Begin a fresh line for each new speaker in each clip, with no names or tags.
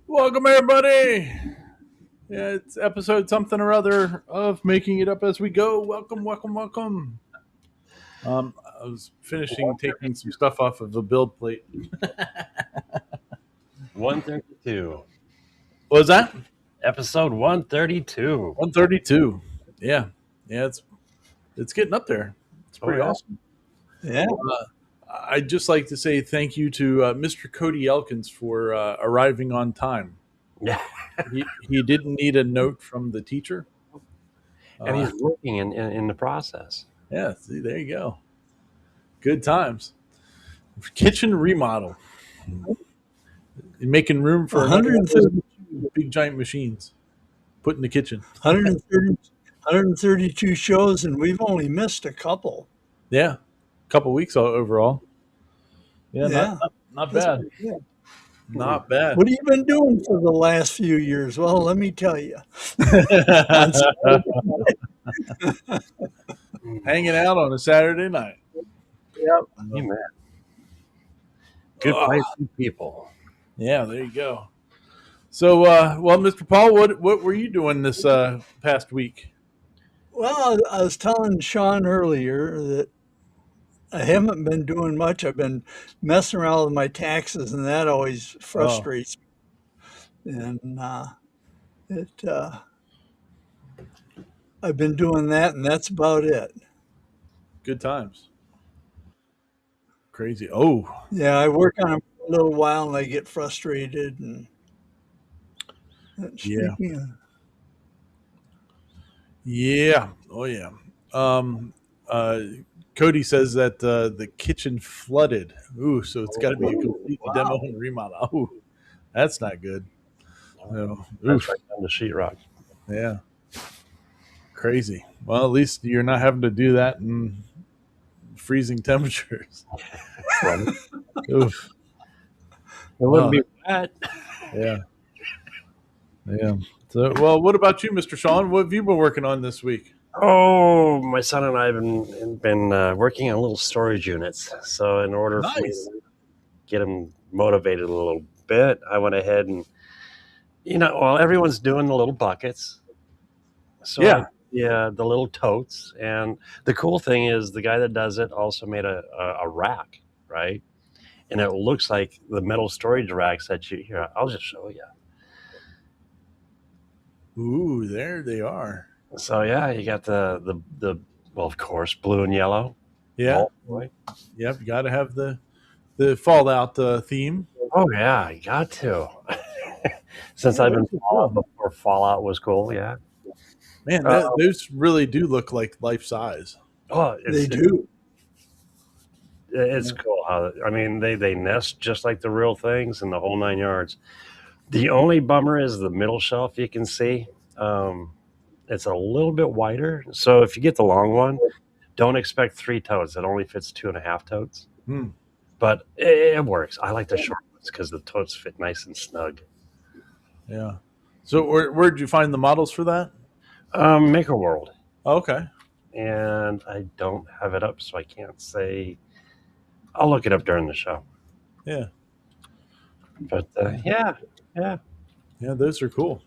Welcome, everybody. Yeah, it's episode something or other of Making It Up as We Go. Welcome, welcome, welcome. I was finishing taking some stuff off of the build plate.
132.
What was that?
Episode 132.
132. Yeah, yeah, it's getting up there. It's
Oh,
pretty
yeah.
awesome.
Yeah.
I'd just like to say thank you to Mr. Cody Elkins for arriving on time.
Yeah.
He didn't need a note from the teacher.
And he's working in the process.
Yeah, see, there you go. Good times. Kitchen remodel. Making room for
130,
big giant machines put in the kitchen.
130, 132 shows, and we've only missed a couple.
Yeah, a couple weeks overall. Yeah,
Yeah.
not
That's
bad.
pretty good.
Not bad.
What have you been doing for the last few years? Well, let me tell you.
Hanging out on a Saturday night.
Yep.
Amen. Good place, good people.
Yeah, there you go. So, well, Mr. Paul, what were you doing this past week?
Well, I was telling Sean earlier that I haven't been doing much. I've been messing around with my taxes, and that always frustrates me. And I've been doing that, and that's about it.
Good times. Crazy. Oh,
Yeah, I work on them for a little while, and I get frustrated. And
yeah.
speaking of,
Yeah. Oh, yeah. Um, uh, Cody says that the kitchen flooded. Ooh, so it's got to be a complete demo and remodel. Ooh, that's not good. No.
That's
Oof.
right on the sheetrock.
Yeah. Crazy. Well, at least you're not having to do that in freezing temperatures.
Right.
Oof.
It wouldn't be wet.
Yeah. Yeah. So, well, what about you, Mr. Sean? What have you been working on this week?
Oh, my son and I have been working on little storage units. So in order for me
Nice.
to get them motivated a little bit, I went ahead and, well, everyone's doing the little buckets. So
Yeah.
the little totes. And the cool thing is the guy that does it also made a rack, right? And it looks like the metal storage racks that you here. I'll just show you.
Ooh, there they are.
So yeah, you got the well, of course, blue and yellow.
Yeah.
Boy.
Yep. You got to have the Fallout theme.
Oh yeah, you got to. Since I've been Fallout before Fallout was cool, yeah.
Man, those really do look like life size.
Oh,
they do.
It's cool how they nest just like the real things and the whole 9 yards. The only bummer is the middle shelf. You can see it's a little bit wider. So if you get the long one, don't expect 3 totes. It only fits 2.5 totes.
Hmm.
But it works. I like the short ones because the totes fit nice and snug.
Yeah. So where'd you find the models for that?
Maker World.
Okay.
And I don't have it up, so I can't say. I'll look it up during the show.
Yeah.
But yeah.
Yeah, those are cool.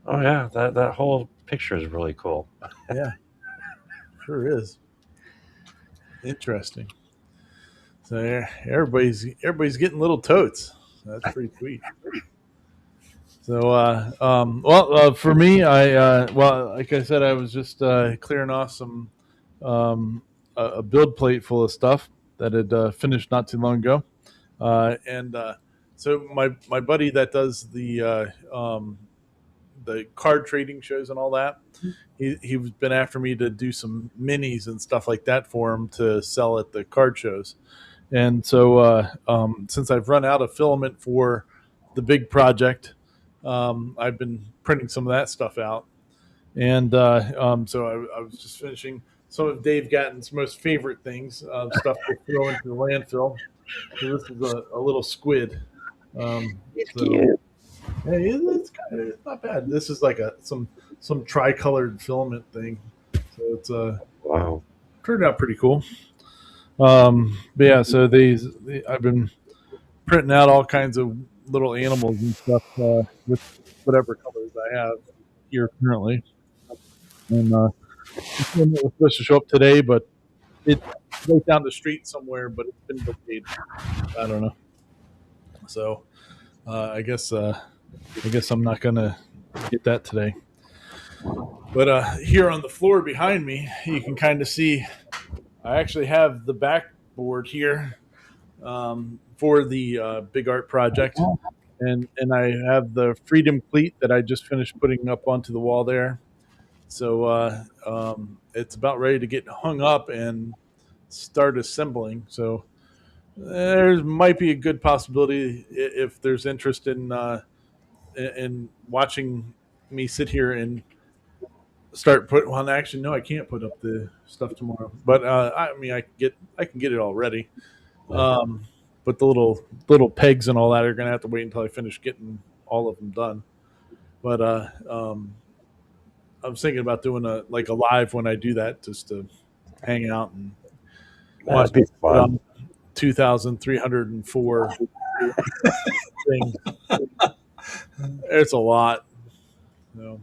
Oh yeah, that whole picture is really cool.
Yeah. Sure is. Interesting. So everybody's getting little totes. That's pretty sweet. So, for me, like I said, I was just clearing off some a build plate full of stuff that had finished not too long ago, and so my buddy that does the card trading shows and all that, he's been after me to do some minis and stuff like that for him to sell at the card shows, and so since I've run out of filament for the big project. I've been printing some of that stuff out, and so I was just finishing some of Dave Gatton's most favorite things, stuff to throw into the landfill. So this is a little squid. So,
Cute.
yeah, it's not bad. This is like some tricolored filament thing, so it's
Wow.
turned out pretty cool. But yeah, so I've been printing out all kinds of little animals and stuff with whatever colors I have here currently. And this one was supposed to show up today, but it's right down the street somewhere, but it's been delayed. I don't know. So I guess I'm not gonna get that today. But here on the floor behind me, you can kind of see I actually have the backboard here for the big art project, and I have the Freedom cleat that I just finished putting up onto the wall there. So it's about ready to get hung up and start assembling. So there might be a good possibility if there's interest in watching me sit here and start put. Well, actually, no, I can't put up the stuff tomorrow. But I mean, I can get it all ready. Um, but the little pegs and all that are going to have to wait until I finish getting all of them done. But I was thinking about doing a live when I do that, just to hang out and watch
That'd be fun.
2,304 things. It's a lot, you know.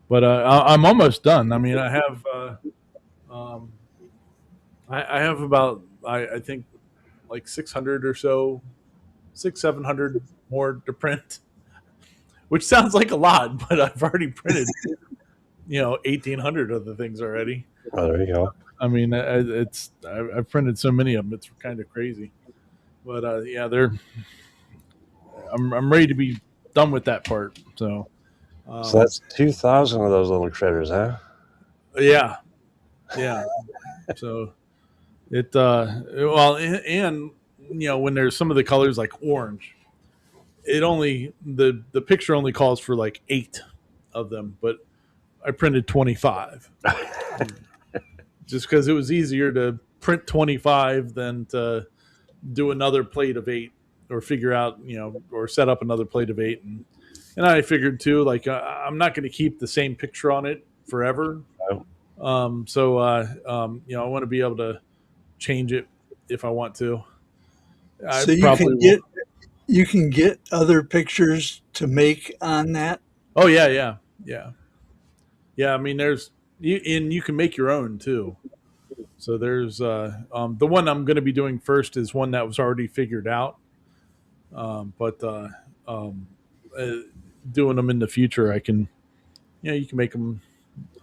But I'm almost done. I mean, um, I have about I think like 600 or so, 700 more to print, which sounds like a lot, but I've already printed 1,800 of the things already.
Oh, there you go.
I mean, I've printed so many of them, it's kind of crazy. But yeah, I'm ready to be done with that part. So
So that's 2,000 of those little critters, huh?
yeah, yeah. So well, and when there's some of the colors like orange, the picture only calls for like 8 of them, but I printed 25 just because it was easier to print 25 than to do another plate of 8 or figure out or set up another plate of 8. And I figured too, like I'm not going to keep the same picture on it forever. So I want to be able to change it if I want to.
So you can get other pictures to make on that.
Oh yeah. I mean, you can make your own too. So there's the one I'm going to be doing first is one that was already figured out. But doing them in the future, I can, you can make them.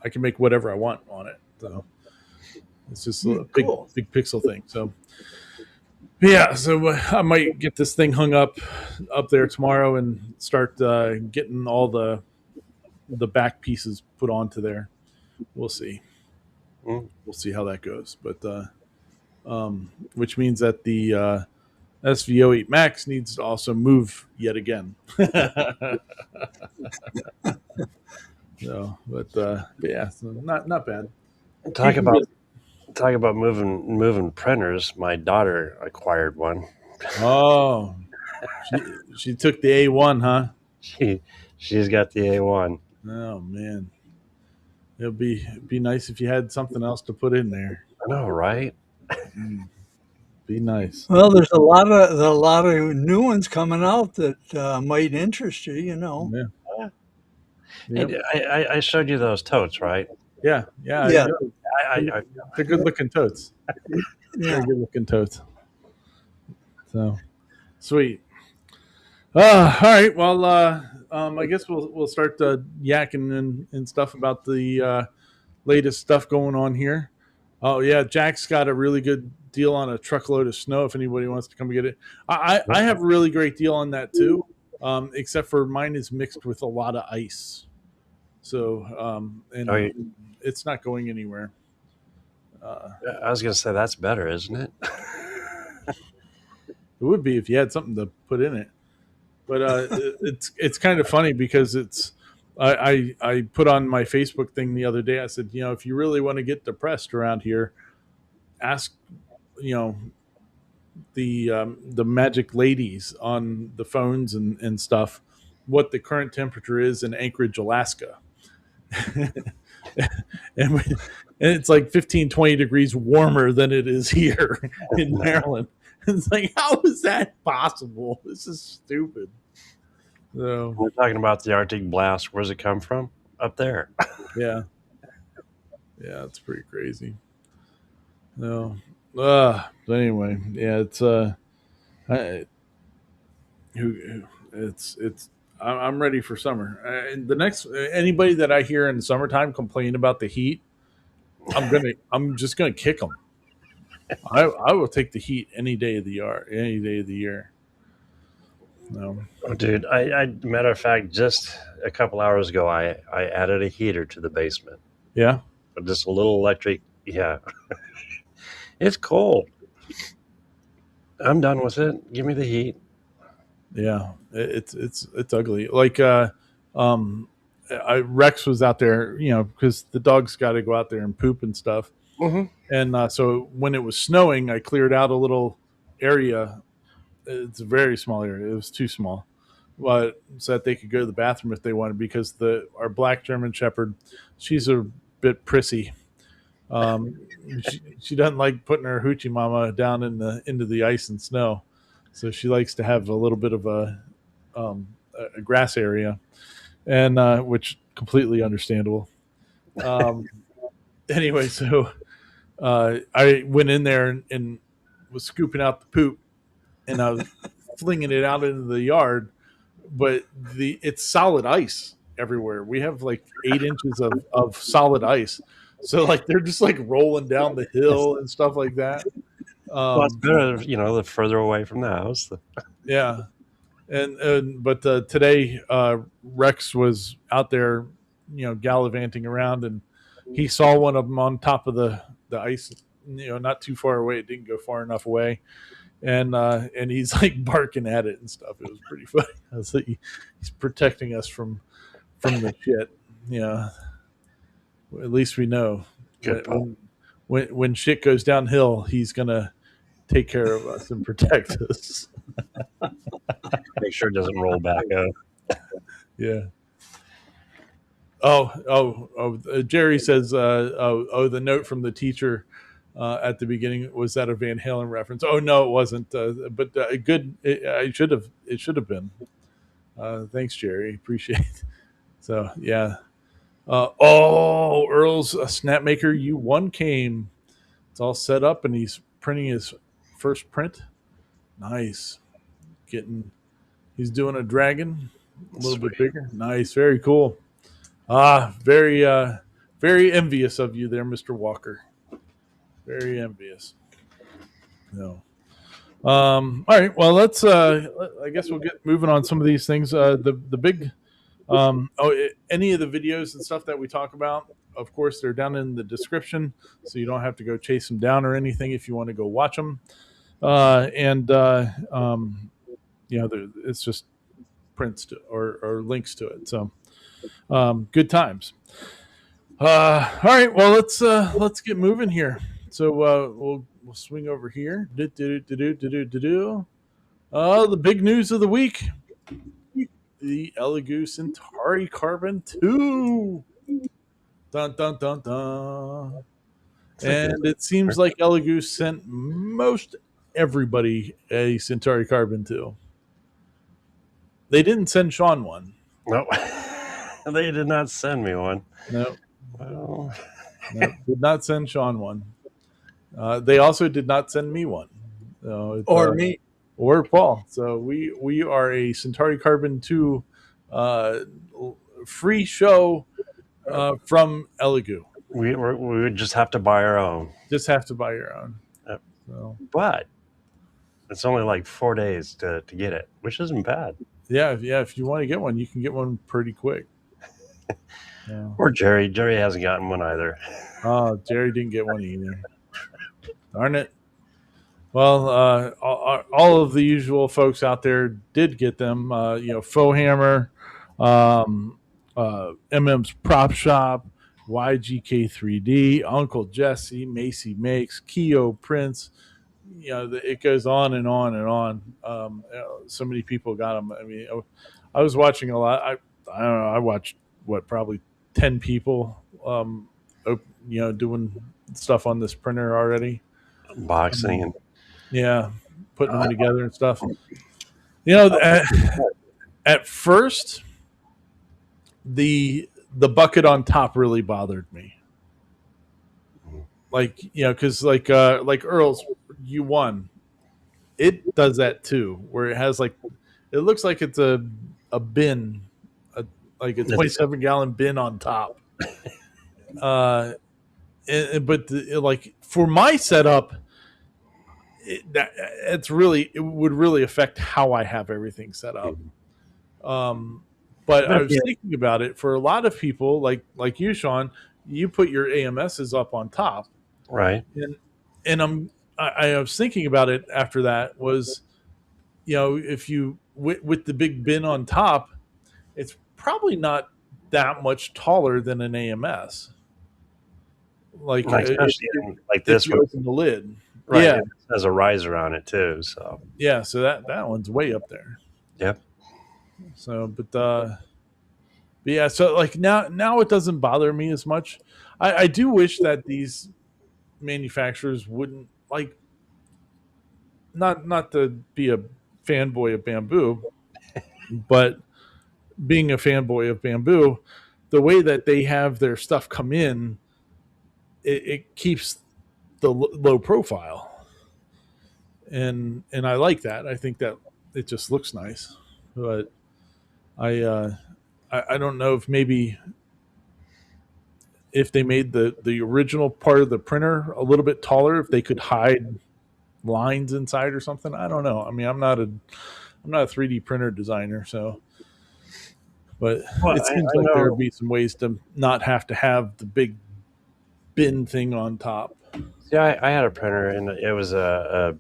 I can make whatever I want on it. So it's just a big pixel thing. So yeah, so I might get this thing hung up there tomorrow and start getting all the back pieces put onto there. We'll see. We'll see how that goes. But which means that the SV08 Max needs to also move yet again. So, but yeah, so not bad.
Talk about moving printers. My daughter acquired one.
Oh, she took the A1, huh?
She's got the A1.
Oh man, it'd be nice if you had something else to put in there.
I know, right?
Be nice.
Well, there's a lot of new ones coming out that might interest you.
Yeah.
Yep. I showed you those totes, right?
Yeah.
Yeah.
They're good looking totes.
Yeah.
Very good looking totes. So sweet. All right. Well, I guess we'll start yakking and stuff about the latest stuff going on here. Oh yeah, Jack's got a really good deal on a truckload of snow. If anybody wants to come get it, I have a really great deal on that too. Except for mine is mixed with a lot of ice. So it's not going anywhere.
I was going to say that's better, isn't it?
It would be if you had something to put in it. But it's kind of funny because I put on my Facebook thing the other day. I said, if you really want to get depressed around here, ask the magic ladies on the phones and stuff what the current temperature is in Anchorage, Alaska. and it's like 15-20 degrees warmer than it is here in Maryland. It's like, how is that possible? This is stupid. So
We're talking about the Arctic blast. Where's it come from? Up there.
yeah, yeah, it's pretty crazy. No, but anyway, yeah, it's I, it's I'm ready for summer. The next anybody that I hear in the summertime complain about the heat, I'm just gonna kick them. I will take the heat any day of the year, any day of the year. No,
Oh, dude, matter of fact, just a couple hours ago, I added a heater to the basement.
yeah,
Just a little electric. Yeah, it's cold. I'm done with it. Give me the heat.
yeah, it's ugly. Like um, Rex was out there, because the dog's got to go out there and poop and stuff.
Hmm.
And so when it was snowing, I cleared out a little area. It's a very small area. It was too small, but so that they could go to the bathroom if they wanted. Because our black German Shepherd, she's a bit prissy. Um, she doesn't like putting her hoochie mama down into the ice and snow, so she likes to have a little bit of um, a grass area, and which completely understandable. Um, anyway, so I went in there and was scooping out the poop, and I was flinging it out into the yard, but it's solid ice everywhere. We have like 8 inches of solid ice. So like they're just like rolling down the hill and stuff like that.
Well, it's
Um,
better, the further away from the house.
yeah. And but today Rex was out there, gallivanting around, and he saw one of them on top of the ice, not too far away. It didn't go far enough away, and he's like barking at it and stuff. It was pretty funny. I was like, he's protecting us from the shit. Yeah, at least we know
Good pup.
when shit goes downhill, he's gonna take care of us and protect us.
Make sure it doesn't roll back up.
Yeah. Jerry says, the note from the teacher at the beginning, was that a Van Halen reference? Oh no, it wasn't. But good. It should have been. Thanks, Jerry. Appreciate it. So yeah. Earl's Snapmaker U1 came. It's all set up, and he's printing his first print. Nice. He's doing a dragon, a little bit bigger. Nice. Very cool. Very envious of you there, Mr. Walker. Very envious. No. All right. Well, let's. I guess we'll get moving on some of these things. The big. Any of the videos and stuff that we talk about, of course, they're down in the description, so you don't have to go chase them down or anything if you want to go watch them. It's just prints or links to it. So, good times. All right. Well, let's get moving here. So we'll swing over here. The big news of the week: the Elegoo Centauri Carbon 2. Dun dun dun dun. And it seems like Elegoo sent most everybody a Centauri Carbon 2. They didn't send Sean one.
No, they did not send me one.
No.
Well,
No, did not send Sean one. They also did not send me one.
Or me.
Or Paul. So we are a Centauri Carbon 2 free show from Elegoo.
we would just have to buy our own.
Just have to buy your own.
Yep.
So,
But it's only like 4 days to get it, which isn't bad.
yeah. If you want to get one, you can get one pretty quick. Yeah.
Or Jerry. Jerry hasn't gotten one either.
Oh, Jerry didn't get one either. Darn it. Well, all of the usual folks out there did get them. Fohammer, MM's Prop Shop, YGK3D, Uncle Jesse, Macy Makes, Keo Prince. It goes on and on and on. So many people got them. I mean, I was watching a lot. I don't know. I watched probably 10 people, doing stuff on this printer already.
Boxing and
Yeah, putting them together and stuff. You know, At first, the bucket on top really bothered me. Like, because like Earl's U1, it does that too, where it has like, it looks like it's a bin, a, like a
It's,
27-gallon bin on top. Like for my setup, it would really affect how I have everything set up. Um, but
but
I
if
was
you,
thinking about it for a lot of people, like you, Sean. You put your AMSs up on top,
right.
and I was thinking about it after that was, if you with the big bin on top, it's probably not that much taller than an AMS. Like
Like especially in, like
if
this
you
one,
open the lid,
right?
yeah,
It has a riser on it too. So
yeah. So that one's way up there.
yep.
So, but yeah, so like now it doesn't bother me as much. I do wish that these manufacturers wouldn't, like, not to be a fanboy of bamboo, but being a fanboy of bamboo, the way that they have their stuff come in, it keeps the low profile, and I like that. I think that it just looks nice, but I uh, I don't know if maybe if they made the original part of the printer a little bit taller, if they could hide lines inside or something. I don't know. I mean, I'm not a 3D printer designer, so, but
Well,
it seems
I
like there would
know.
be some ways to not have to have the big bin thing on top.
Yeah, I had a printer and it was a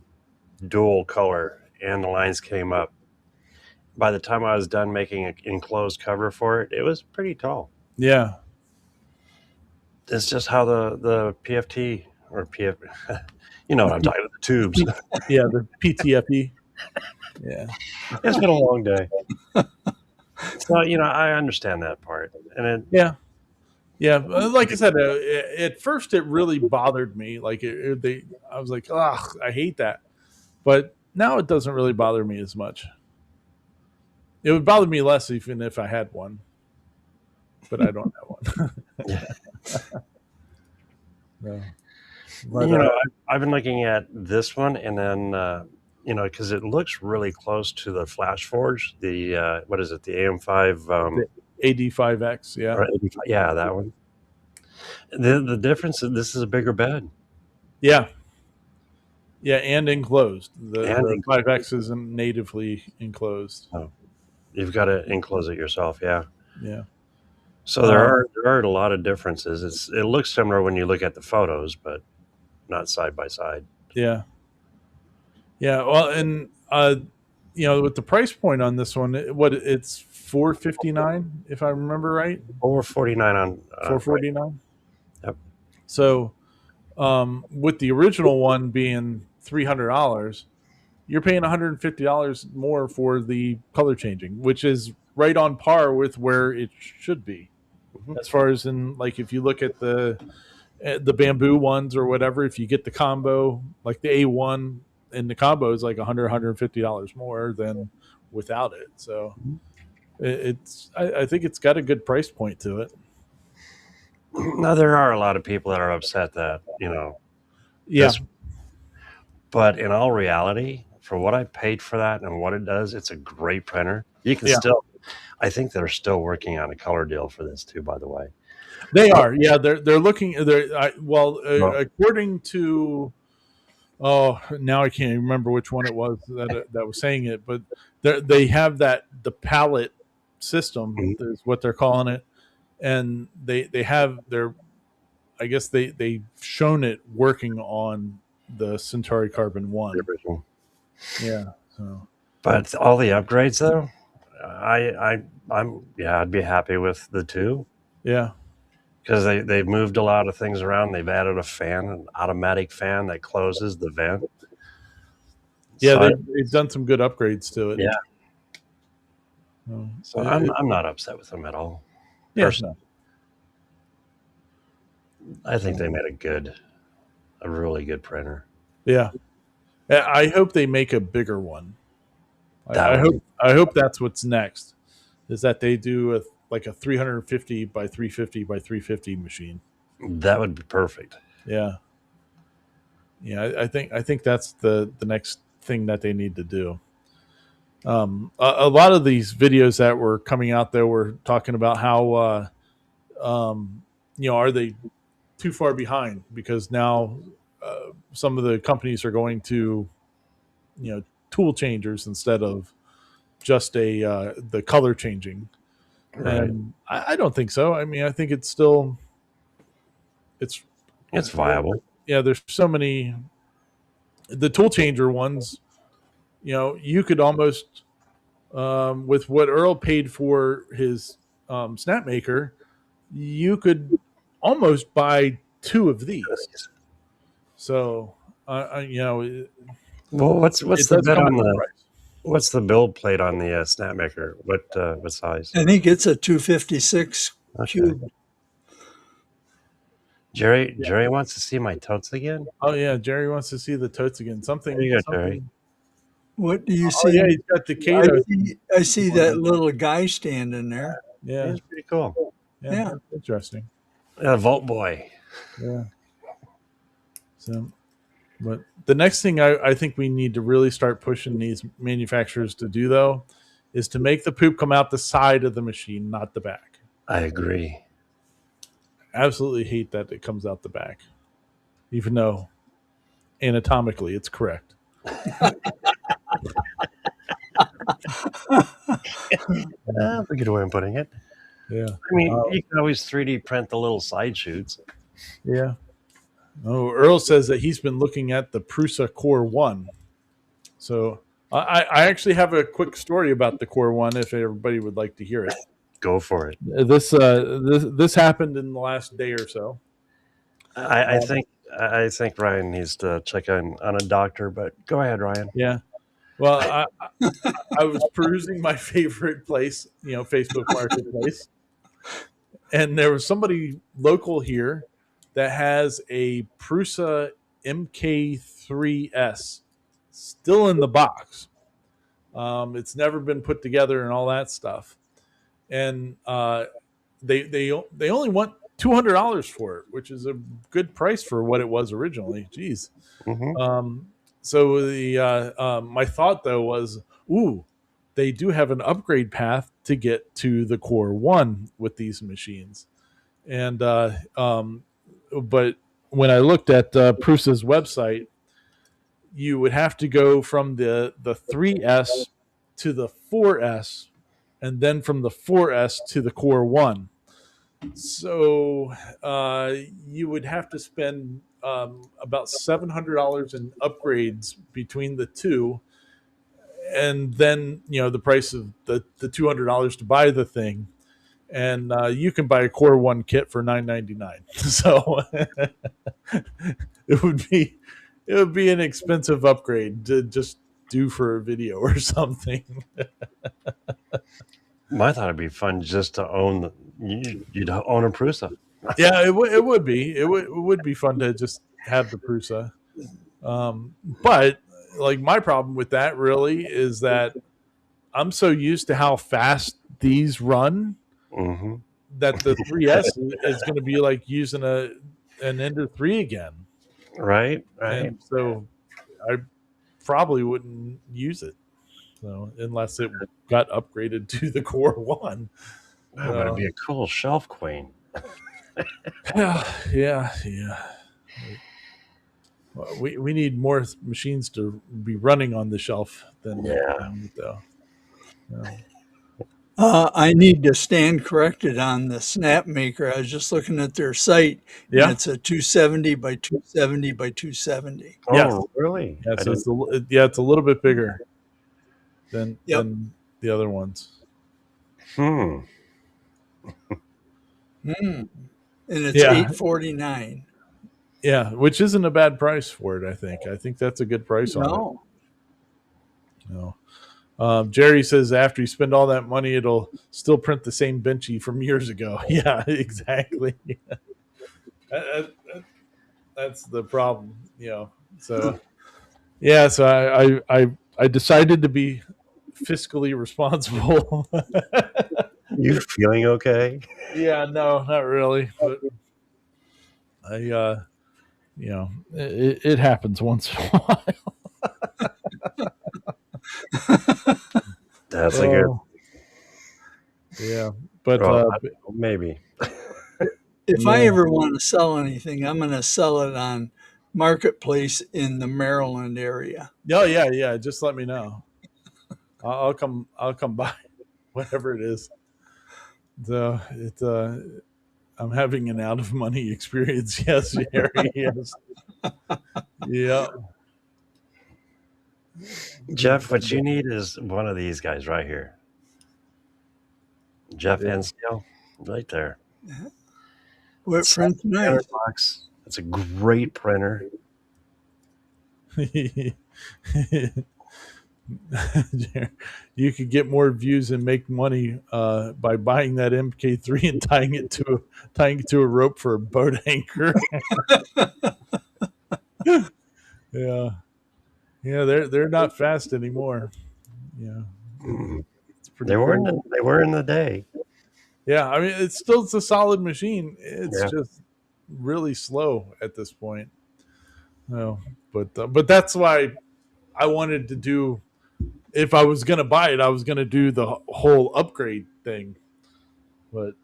dual color, and the lines came up. By the time I was done making an enclosed cover for it, it was pretty tall.
Yeah,
It's just how the PFT or PF, you know what I'm talking about, the tubes.
yeah, the PTFE. Yeah,
It's been a long day. So, I understand that part. And it,
yeah, yeah. Like I said, at first it really bothered me. Like I was like, ugh, I hate that. But now it doesn't really bother me as much. It would bother me less even if I had one, but I don't have one.
yeah.
No. But
I've been looking at this one and then, because it looks really close to the Flash Forge, what is it, the AM5,
the AD5X, yeah,
or 85, yeah, that one. The difference is this is a bigger bed.
yeah, yeah, and enclosed. The
And
5X isn't natively enclosed.
oh, you've got to enclose it yourself, yeah.
Yeah.
So there are a lot of differences. It looks similar when you look at the photos, but not side by side.
Yeah. Yeah. Well, and with the price point on this one, it's 459 if I remember right.
Over 49 on right.
449.
Yep.
So, with the original one being $300, you're paying $150 more for the color changing, which is right on par with where it should be.
Mhm.
As far as in, like, if you look at the bamboo ones or whatever, if you get the combo, like the A1, and the combo is like $150 more than without it. So I think it's got a good price point to it.
Now there are a lot of people that are upset that
Yeah,
this, but in all reality, for what I paid for that and what it does, it's a great printer. You can
yeah,
still, I think they're still working on a color deal for this too. By the way,
they are. Yeah, they're looking.
well,
According to, oh, now I can't remember which one it was that was saying it, but they have the palette system
mhm,
is what they're calling it, and they have their, I guess they've shown it working on the Centauri Carbon
the
One.
original.
Yeah. So
But all the upgrades though, I'd be happy with the two
yeah,
because they've moved a lot of things around. They've added a fan, an automatic fan that closes the vent.
yeah,
So
they've done some good upgrades to it.
yeah,
So,
so I'm not upset with them at all.
yeah,
Personally,
no,
I think they made a really good printer.
yeah. I hope they make a bigger one.
That would be
I hope that's what's next. Is that they do like a 350 by 350 by 350 machine.
that would be perfect.
Yeah, yeah. I think that's the next thing that they need to do. A lot of these videos that were coming out there were talking about how are they too far behind because now some of the companies are going to tool changers instead of just a the color changing.
Right.
And I don't think so. I mean, I think it's still it's
It's viable.
yeah. There's so many the tool changer ones. You could almost with what Earl paid for his snap maker, you could almost buy two of these. So
Well, what's
it
the
does
bid
come
on
with a
the
price.
what's the build plate on the snap maker? What size?
I think it's a 256
Okay.
cube.
Jerry wants to see my totes again.
Oh yeah, Jerry wants to see the totes again.
There you go, Jerry.
What do you
Oh yeah,
see?
he's got the Kato.
I see that little guy standing there.
Yeah,
It's pretty cool.
yeah,
Yeah.
that's interesting.
Vault Boy.
Yeah. So, but the next thing I think we need to really start pushing these manufacturers to do though is to make the poop come out the side of the machine, not the back.
I agree.
Absolutely hate that it comes out the back, even though anatomically it's correct.
That's a good way of putting it.
Yeah.
I mean, you can always 3D print the little side shoots.
Yeah. Oh, Earl says that he's been looking at the Prusa Core 1. So I actually have a quick story about the Core 1 if everybody would like to hear it.
Go for it.
This happened in the last day or so.
I think Ryan needs to check on a doctor, but go ahead, Ryan.
Yeah. Well, I was perusing my favorite place, Facebook Marketplace, and there was somebody local here that has a Prusa MK3S still in the box. It's never been put together and all that stuff, and they only want $200 for it, which is a good price for what it was originally. Jeez.
Mm-hmm.
So my thought though was, ooh, they do have an upgrade path to get to the Core 1 with these machines, and but when I looked at Prusa's website, you would have to go from the 3S to the 4S, and then from the 4S to the Core 1. So you would have to spend about $700 in upgrades between the two, and then the price of the $200 to buy the thing, and you can buy a Core 1 kit for $999. So it would be an expensive upgrade to just do for a video or something.
I thought it'd be fun just to own you'd own a Prusa.
Yeah, it would be. It would be fun to just have the Prusa. But like my problem with that really is that I'm so used to how fast these run
Mm-hmm.
that the 3S is going to be like using an Ender 3 again.
Right.
And so I probably wouldn't use it. So unless it got upgraded to the Core 1.
That would be a cool shelf queen.
Yeah. We need more machines to be running on the shelf than though. Yeah.
I need to stand corrected on the snap maker. I was just looking at their site.
Yeah.
And it's a 270 by 270 by 270.
Oh,
yes.
Really?
Yeah, so it's a little bit bigger than the other ones.
And it's $849.
Yeah, which isn't a bad price for it. I think that's a good price on it. No. Jerry says after you spend all that money, it'll still print the same benchy from years ago. Yeah, exactly. That's the problem, So yeah, so I decided to be fiscally responsible.
You feeling okay?
Yeah, no, not really, but I, it happens once in a while.
That's a good.
Oh, yeah, but
Well, maybe.
If I
yeah,
ever want to sell anything, I'm going to sell it on Marketplace in the Maryland area.
oh yeah, yeah. Just let me know. I'll come. I'll come by, whatever it is. So it. I'm having an out of money experience. Yes, Harry. Yes. Yeah.
Jeff, what you need is one of these guys right here. Jeff
Yeah.
Ensdale, right there.
What
It's
print's nice?
$700. It's a great printer.
You could get more views and make money by buying that MK3 and tying it to a rope for a boat anchor. Yeah, yeah, they're not fast anymore. Yeah,
Mm.
it's pretty cool.
They were in the day.
Yeah, I mean it's a solid machine. It's
Yeah.
just really slow at this point. No, but that's why I wanted to do. If I was gonna buy it, I was gonna do the whole upgrade thing. But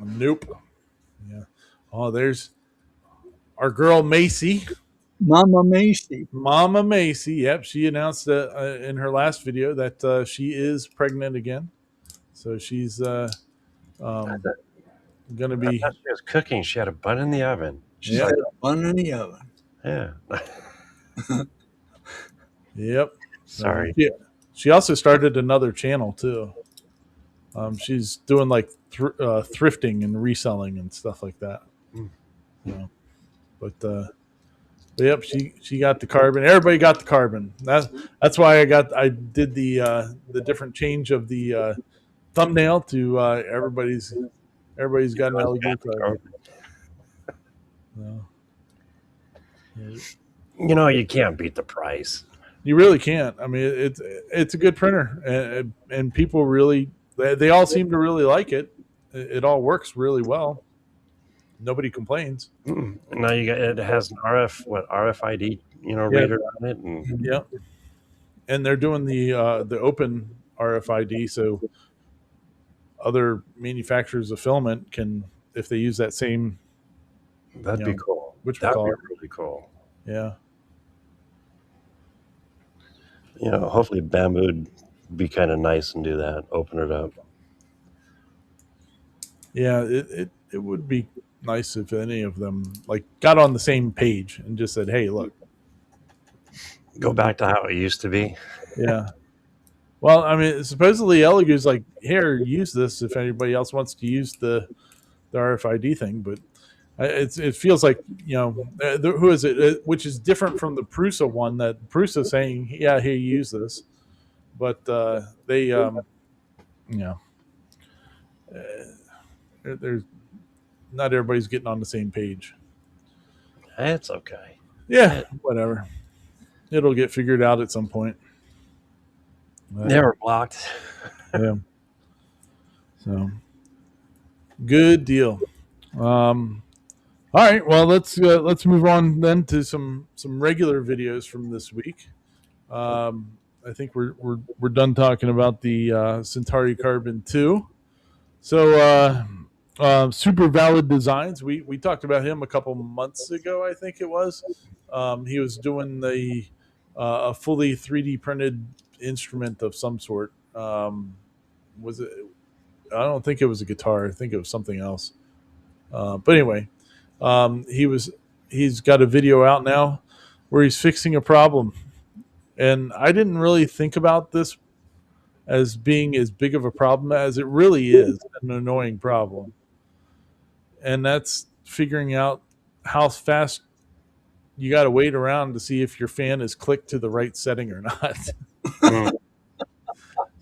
nope. Yeah. Oh, there's our girl Macy,
Mama Macy.
Mama Macy. Yep, she announced in her last video that she is pregnant again. So she's
I
um,
thought,
gonna
I
be.
thought she was cooking. She had a bun in the oven.
She's
Yep,
got a bun in the oven.
Yeah.
yep. So
Sorry.
she also started another channel too. She's doing like thrifting and reselling and stuff like that.
Mm.
You know, but yep, she got the carbon. Everybody got the carbon. That's why I did the different change of the thumbnail to everybody's got an Elegoo carbon. So,
You know, you can't beat the price.
you really can't. I mean, it's a good printer, and people really they all seem to really like it. It all works really well. Nobody complains.
Mm. Now it has an RFID,
Yeah,
reader on it, and
yeah. And they're doing the open RFID, so other manufacturers of filament can, if they use that same,
that'd be cool.
which we
That'd
call
be
it,
really cool.
yeah,
Hopefully Bamboo would be kind of nice and do that. Open it up.
yeah. It would be nice if any of them like got on the same page and just said, "Hey, look,
Go back to how it used to be.
yeah." Well, I mean, supposedly Elegoo's like, "Here, use this if anybody else wants to use the RFID thing," but it feels like who is it? Which is different from the Prusa one that Prusa saying, "Yeah, here, use this," but they you know there's not everybody's getting on the same page.
It's okay.
Yeah, whatever. It'll get figured out at some point.
They were blocked.
Yeah. So good deal. All right. Well, let's move on then to some regular videos from this week. I think we're done talking about the Centauri Carbon 2. So Super Valid Designs. We talked about him a couple months ago. I think it was. He was doing a fully 3D printed instrument of some sort. Was it? I don't think it was a guitar. I think it was something else. But anyway, he's got a video out now where he's fixing a problem, and I didn't really think about this as being as big of a problem as it really is, an annoying problem. And that's figuring out how fast you got to wait around to see if your fan is clicked to the right setting or not.
Mm.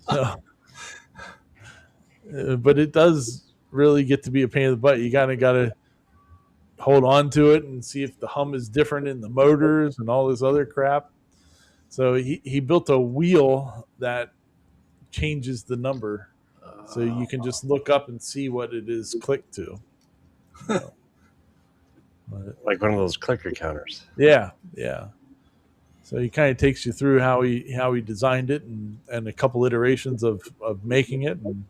So, but it does really get to be a pain in the butt. You got to hold on to it and see if the hum is different in the motors and all this other crap. So he built a wheel that changes the number, so you can just look up and see what it is clicked to. So,
Like one of those clicker counters.
yeah. So he kind of takes you through how he designed it and a couple iterations of making it, and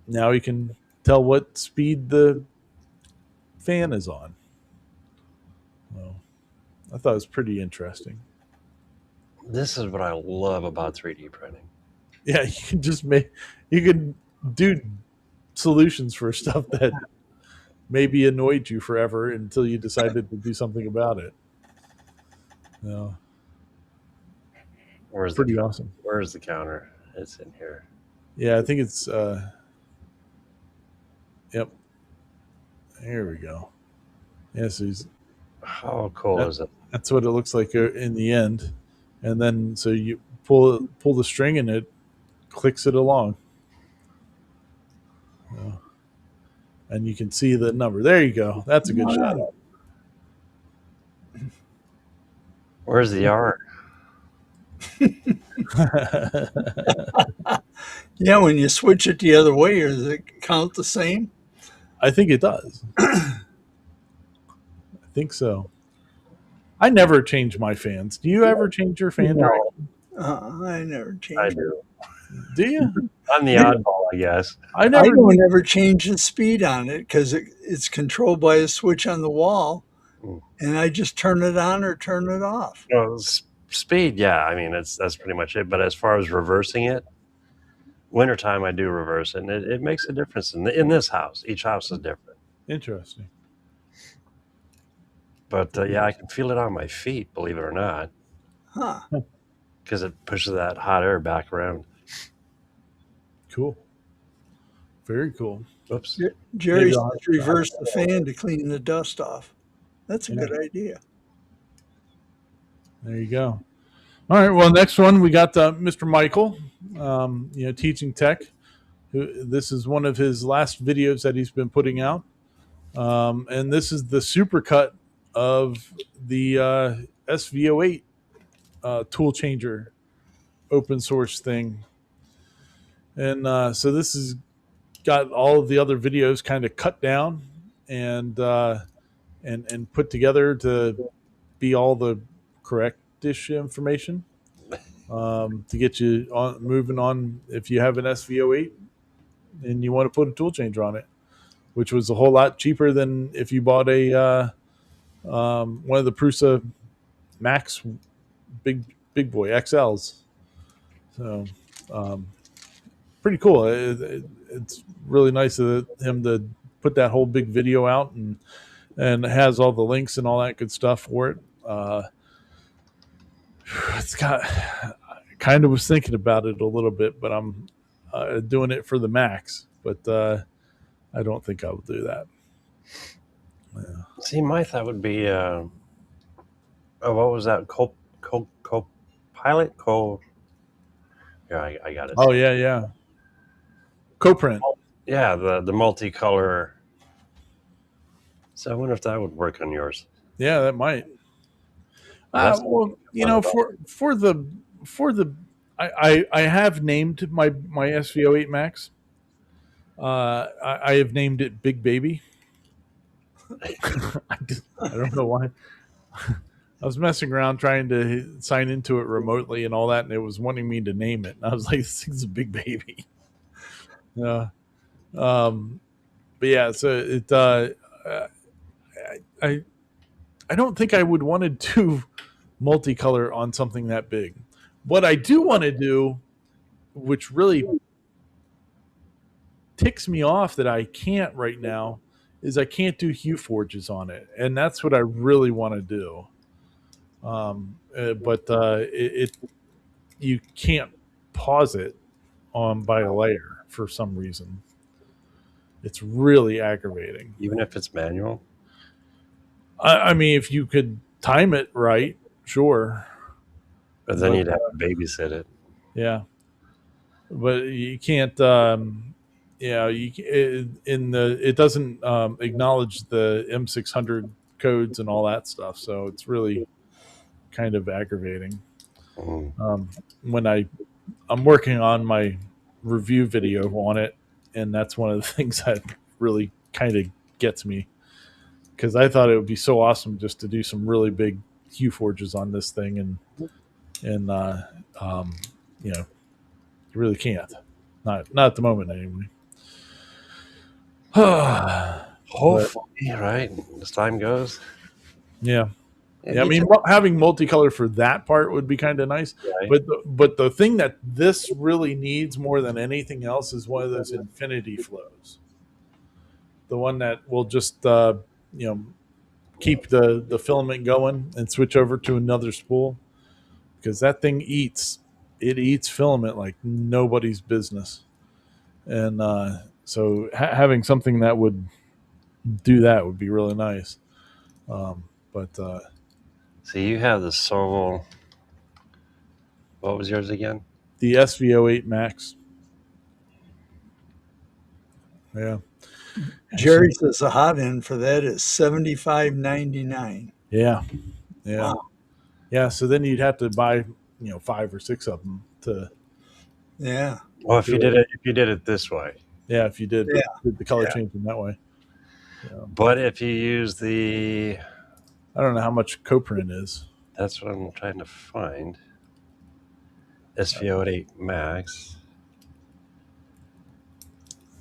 now he can tell what speed the fan is on. Well, I thought it was pretty interesting.
This is what I love about 3D printing.
Yeah, you can do solutions for stuff that maybe annoyed you forever until you decided to do something about it. No,
Where's
pretty awesome.
Where's the counter? It's in here.
Yeah, I think it's yep. Here we go. Yes,
how cool is it?
That's what it looks like in the end. And then so you pull the string and it clicks it along. And you can see the number. There you go. That's a good shot.
Where's the art?
Yeah, when you switch it the other way, does it count the same?
I think it does. I think so. I never change my fans. Do you ever change your fan?
No.
I never change.
I do.
Do you?
I'm the oddball, I guess.
I don't ever change the speed on it because it's controlled by a switch on the wall, and I just turn it on or turn it off.
Well, speed, yeah. I mean, that's pretty much it. But as far as reversing it, wintertime I do reverse it, and it makes a difference in this house. Each house is different.
Interesting.
But yeah, I can feel it on my feet, believe it or not.
Huh.
Because it pushes that hot air back around.
Cool. Very cool.
Oops.
Jerry just reversed the fan to clean the dust off. That's a good idea.
There you go. All right. Well, next one we got Mr. Michael, teaching tech. This is one of his last videos that he's been putting out, and this is the supercut of the SV08 tool changer open source thing, and so this has got all of the other videos kind of cut down and put together to be all the correct-ish information to get you moving on if you have an SV08 and you want to put a tool changer on it, which was a whole lot cheaper than if you bought a one of the Prusa Max big boy XLs. So pretty cool. It's really nice of him to put that whole big video out and it has all the links and all that good stuff for it. It's got. I kind of was thinking about it a little bit, but I'm doing it for the Max. But I don't think I will do that. Yeah.
See, my thought would be, what was that? Pilot? Yeah, I got it.
Oh yeah. Co-print.
Yeah, the multicolor. So I wonder if that would work on yours.
Yeah, that might. Well, for the I have named my SV08 Max. I have named it Big Baby. I don't know why. I was messing around trying to sign into it remotely and all that, and it was wanting me to name it. And I was like, "This thing's a big baby." But yeah, so it. I don't think I would want to do multicolor on something that big. What I do want to do, which really ticks me off that I can't right now, is I can't do hue forges on it, and that's what I really want to do. But you can't pause it by a layer for some reason. It's really aggravating,
even if it's manual.
I mean, if you could time it right, sure.
But then you'd have to babysit it.
Yeah, but you can't. It doesn't acknowledge the M600 codes and all that stuff, so it's really kind of aggravating.
Mm-hmm.
When I I'm working on my review video on it, and that's one of the things that really kind of gets me because I thought it would be so awesome just to do some really big hue forges on this thing, and um, you know, you really can't. Not at the moment anyway. But
Hopefully, right? As time goes.
yeah.
Yeah,
Yeah, I
you
mean,
just
having multicolor for that part would be kind of nice,
right.
but the thing that this really needs more than anything else is one of those infinity flows, the one that will just you know keep the filament going and switch over to another spool because that thing eats filament like nobody's business, and so having something that would do that would be really nice. But
So you have the Soul. What was yours again?
the SV08 Max, yeah.
Jerry says the hot end for that is $75.99.
Yeah, yeah,
Wow.
yeah. So then you'd have to buy, 5 or 6 of them to
Yeah.
Well, if you
do
did
it.
it, if you did it this way,
Yeah, if you
Yeah.
did the color
Yeah.
changing that way. Yeah.
but if you use the,
I don't know how much coprint is.
that's what I'm trying to find. SV08 Max.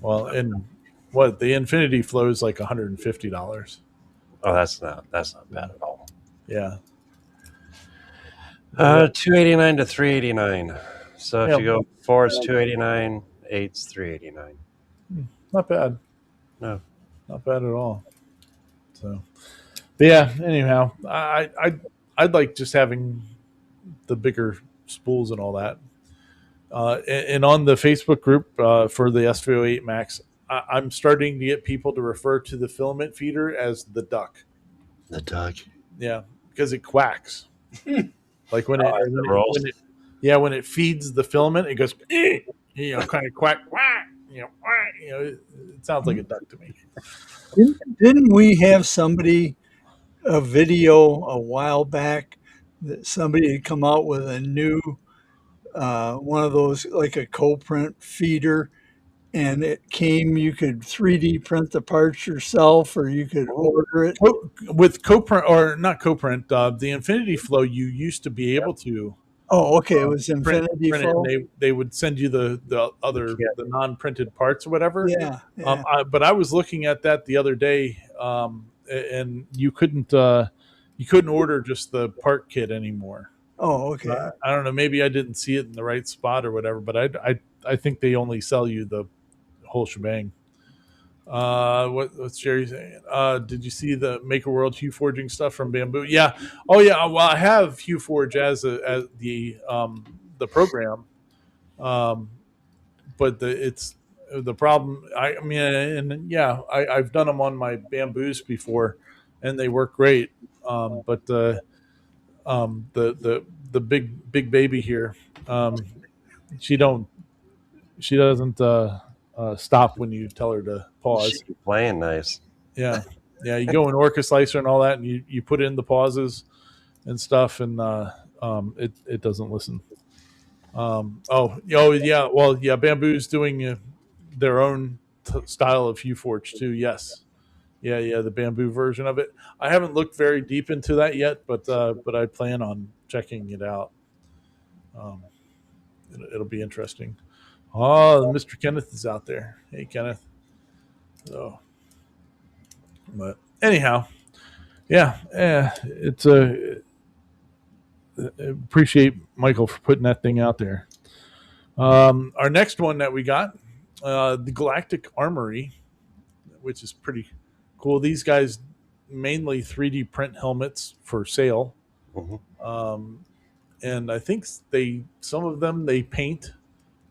Well, and what the Infinity Flow is like $150.
Oh, that's not bad at all.
Yeah. Yeah.
289 to 389. So if
Yeah.
you go 4, it's 289. 8's 389.
Not bad.
No.
Not bad at all. So, but yeah. Anyhow, I'd like just having the bigger spools and all that. And on the Facebook group for the SV08 Max, I'm starting to get people to refer to the filament feeder as the duck.
The duck.
Yeah, because it quacks. Like when
Oh, the rolls.
when it feeds the filament, it goes, kind of quack, quack, quack. It sounds like a duck to me.
Didn't we have a video a while back that somebody had come out with a new one of those like a co-print feeder, and it came, you could 3D print the parts yourself or you could order it.
With coprint or not coprint, the Infinity Flow, you used to be able to
Oh, okay. It was Infinity
print it, and
Flow.
they would send you the non-printed parts or whatever.
Yeah, yeah.
But I was looking at that the other day, and you couldn't order just the part kit anymore.
Oh, okay.
I don't know. Maybe I didn't see it in the right spot or whatever. But I think they only sell you the whole shebang. What's Jerry saying? Did you see the Make a World Hue Forging stuff from Bamboo? Yeah. Oh yeah. Well, I have Hue Forge as the program, um, but it's the problem. I mean, and yeah, I've done them on my Bamboos before, and they work great. But the big baby here, she don't she doesn't stop when you tell her to pause.
She's playing nice.
Yeah, yeah. You go in Orca Slicer and all that, and you put in the pauses and stuff, and it doesn't listen. Oh yeah. Well, yeah. Bamboo's doing their own style of Hue Forge too. Yes. Yeah, yeah. The Bamboo version of it. I haven't looked very deep into that yet, but I plan on checking it out. Um, it'll be interesting. Oh, Mr. Kenneth is out there. Hey, Kenneth. So, but anyhow, yeah, it's a appreciate Michael for putting that thing out there. Our next one that we got, the Galactic Armory, which is pretty cool. These guys mainly 3D print helmets for sale, and I think some of them they paint.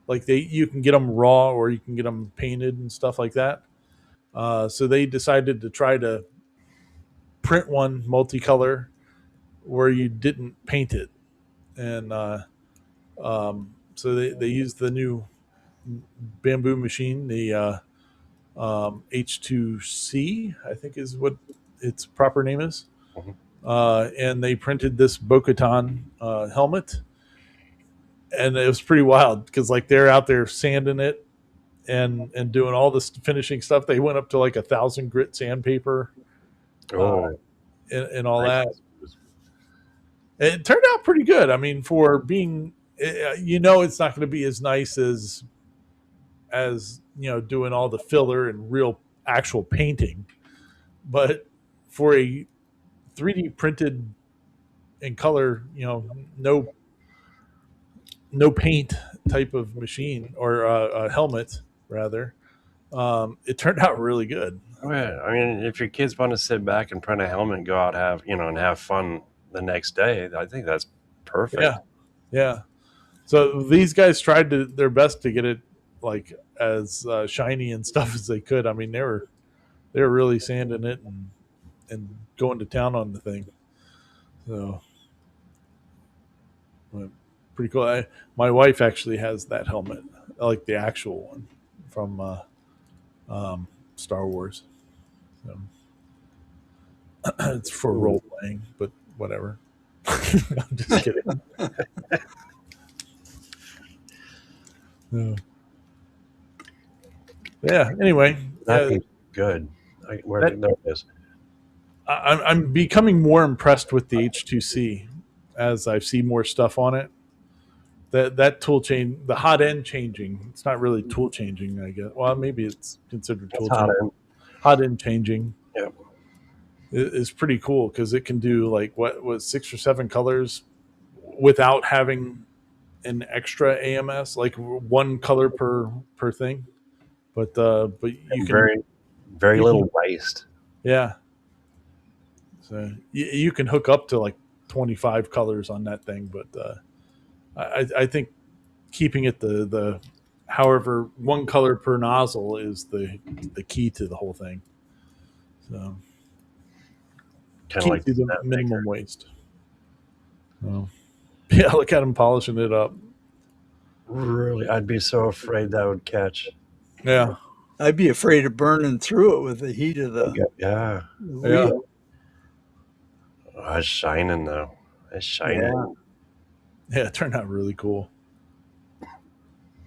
Like you can get them raw or you can get them painted and stuff like that. So they decided to try to print one multicolor where you didn't paint it, and so they used the new Bamboo machine, the H2C, I think is what its proper name is, and they printed this Bo-Katan helmet, and it was pretty wild because like they're out there sanding it and doing all this finishing stuff. They went up to like 1,000 grit sandpaper
Oh,
and all
nice.
that. It turned out pretty good. I mean, for being, it's not going to be as nice as doing all the filler and real actual painting, but for a 3D printed in color, no paint type of machine or a helmet rather, it turned out really good.
Oh, yeah. I mean, if your kids want to sit back and print a helmet and go out and have fun the next day, I think that's perfect.
Yeah. So these guys tried their best to get it like as shiny and stuff as they could. I mean, they were really sanding it and going to town on the thing. So, pretty cool. My wife actually has that helmet, like the actual one from Star Wars. So, it's for role playing, but whatever. I'm just kidding. Yeah. Anyway,
That'd be good. There it is.
I'm becoming more impressed with the H2C as I see more stuff on it. That tool chain, the hot end changing. It's not really tool changing, I guess. Well, maybe it's considered tool changing. Hot end changing.
Yeah,
is pretty cool because it can do like what was 6 or 7 colors without having an extra AMS, like one color per thing. But you can
very little waste.
Yeah. So you can hook up to like 25 colors on that thing, but I think keeping it the however one color per nozzle is the key to the whole thing. So
kind of like
the minimum waste. So, yeah, look at him polishing it up.
Really, I'd be so afraid that would catch.
Yeah,
I'd be afraid of burning through it with the heat of the
wheel.
Oh, it's shining though. It's shining.
Yeah, it turned out really cool.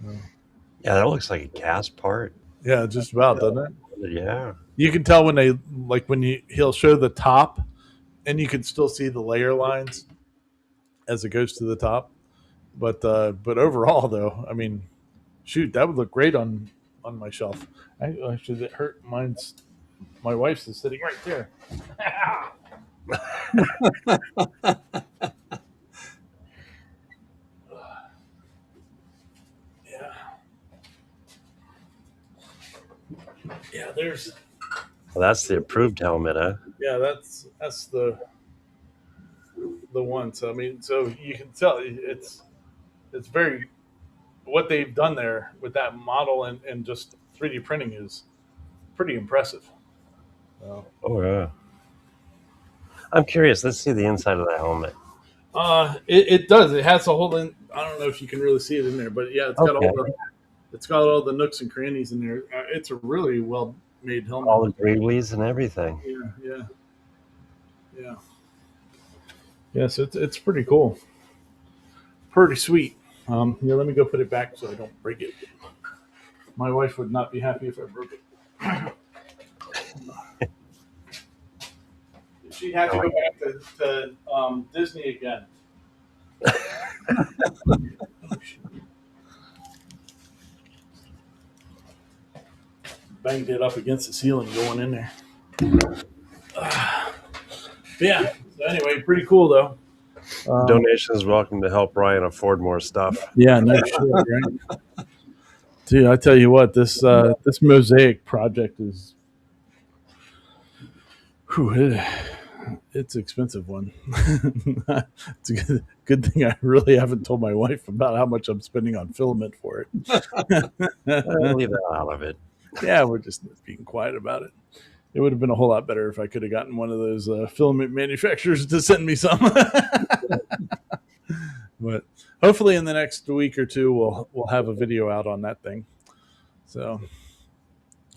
Yeah, that looks like a cast part.
Yeah, just about, doesn't it?
Yeah.
You can tell when he'll show the top, and you can still see the layer lines as it goes to the top. But overall, though, I mean, shoot, that would look great on my shelf. Actually, it hurt. My wife's is sitting right there. Yeah, there's.
Well, that's the approved helmet, huh?
Yeah, that's the one. So I mean, so you can tell it's very what they've done there with that model and just 3D printing is pretty impressive. So,
oh yeah. I'm curious. Let's see the inside of the helmet.
It does. It has a whole. I don't know if you can really see it in there, but yeah, it's got all the nooks and crannies in there. It's a really well made helmet.
All the greeblies and everything.
Yeah. Yes, it's pretty cool. Pretty sweet. Let me go put it back so I don't break it. My wife would not be happy if I broke it. She'd have to go back to Disney again. Banged it up against the ceiling going in there. Yeah. So anyway, pretty cool though.
Donations welcome to help Ryan afford more stuff.
Yeah, no shit, right? Dude, I tell you what, this mosaic project is, it's an expensive one. It's a good thing I really haven't told my wife about how much I'm spending on filament for it.
I'll leave that out of it.
Yeah, we're just being quiet about it. It would have been a whole lot better if I could have gotten one of those filament manufacturers to send me some. But hopefully in the next week or two, we'll have a video out on that thing. So,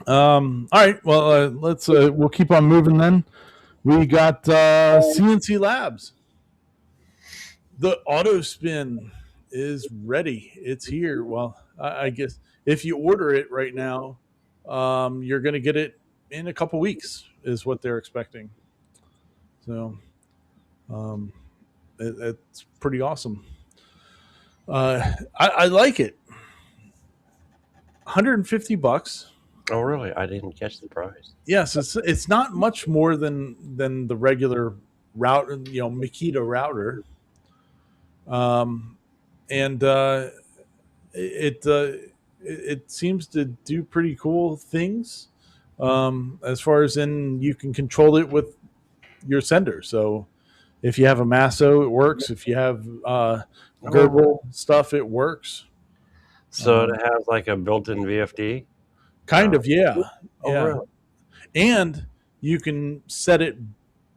all right. Well, we'll keep on moving then. We got CNC Labs, the auto spin is ready. It's here. Well, I guess if you order it right now, you're going to get it in a couple weeks, is what they're expecting. So um, it's pretty awesome. I like it. $150.
Oh, really? I didn't catch the price.
Yes, it's not much more than the regular router, Makita router. And it it seems to do pretty cool things. As far as in, you can control it with your sender. So if you have a Masso, it works. If you have Gerbil stuff, it works.
So it has like a built-in VFD.
Kind of, yeah,
Oh,
yeah.
really?
And you can set it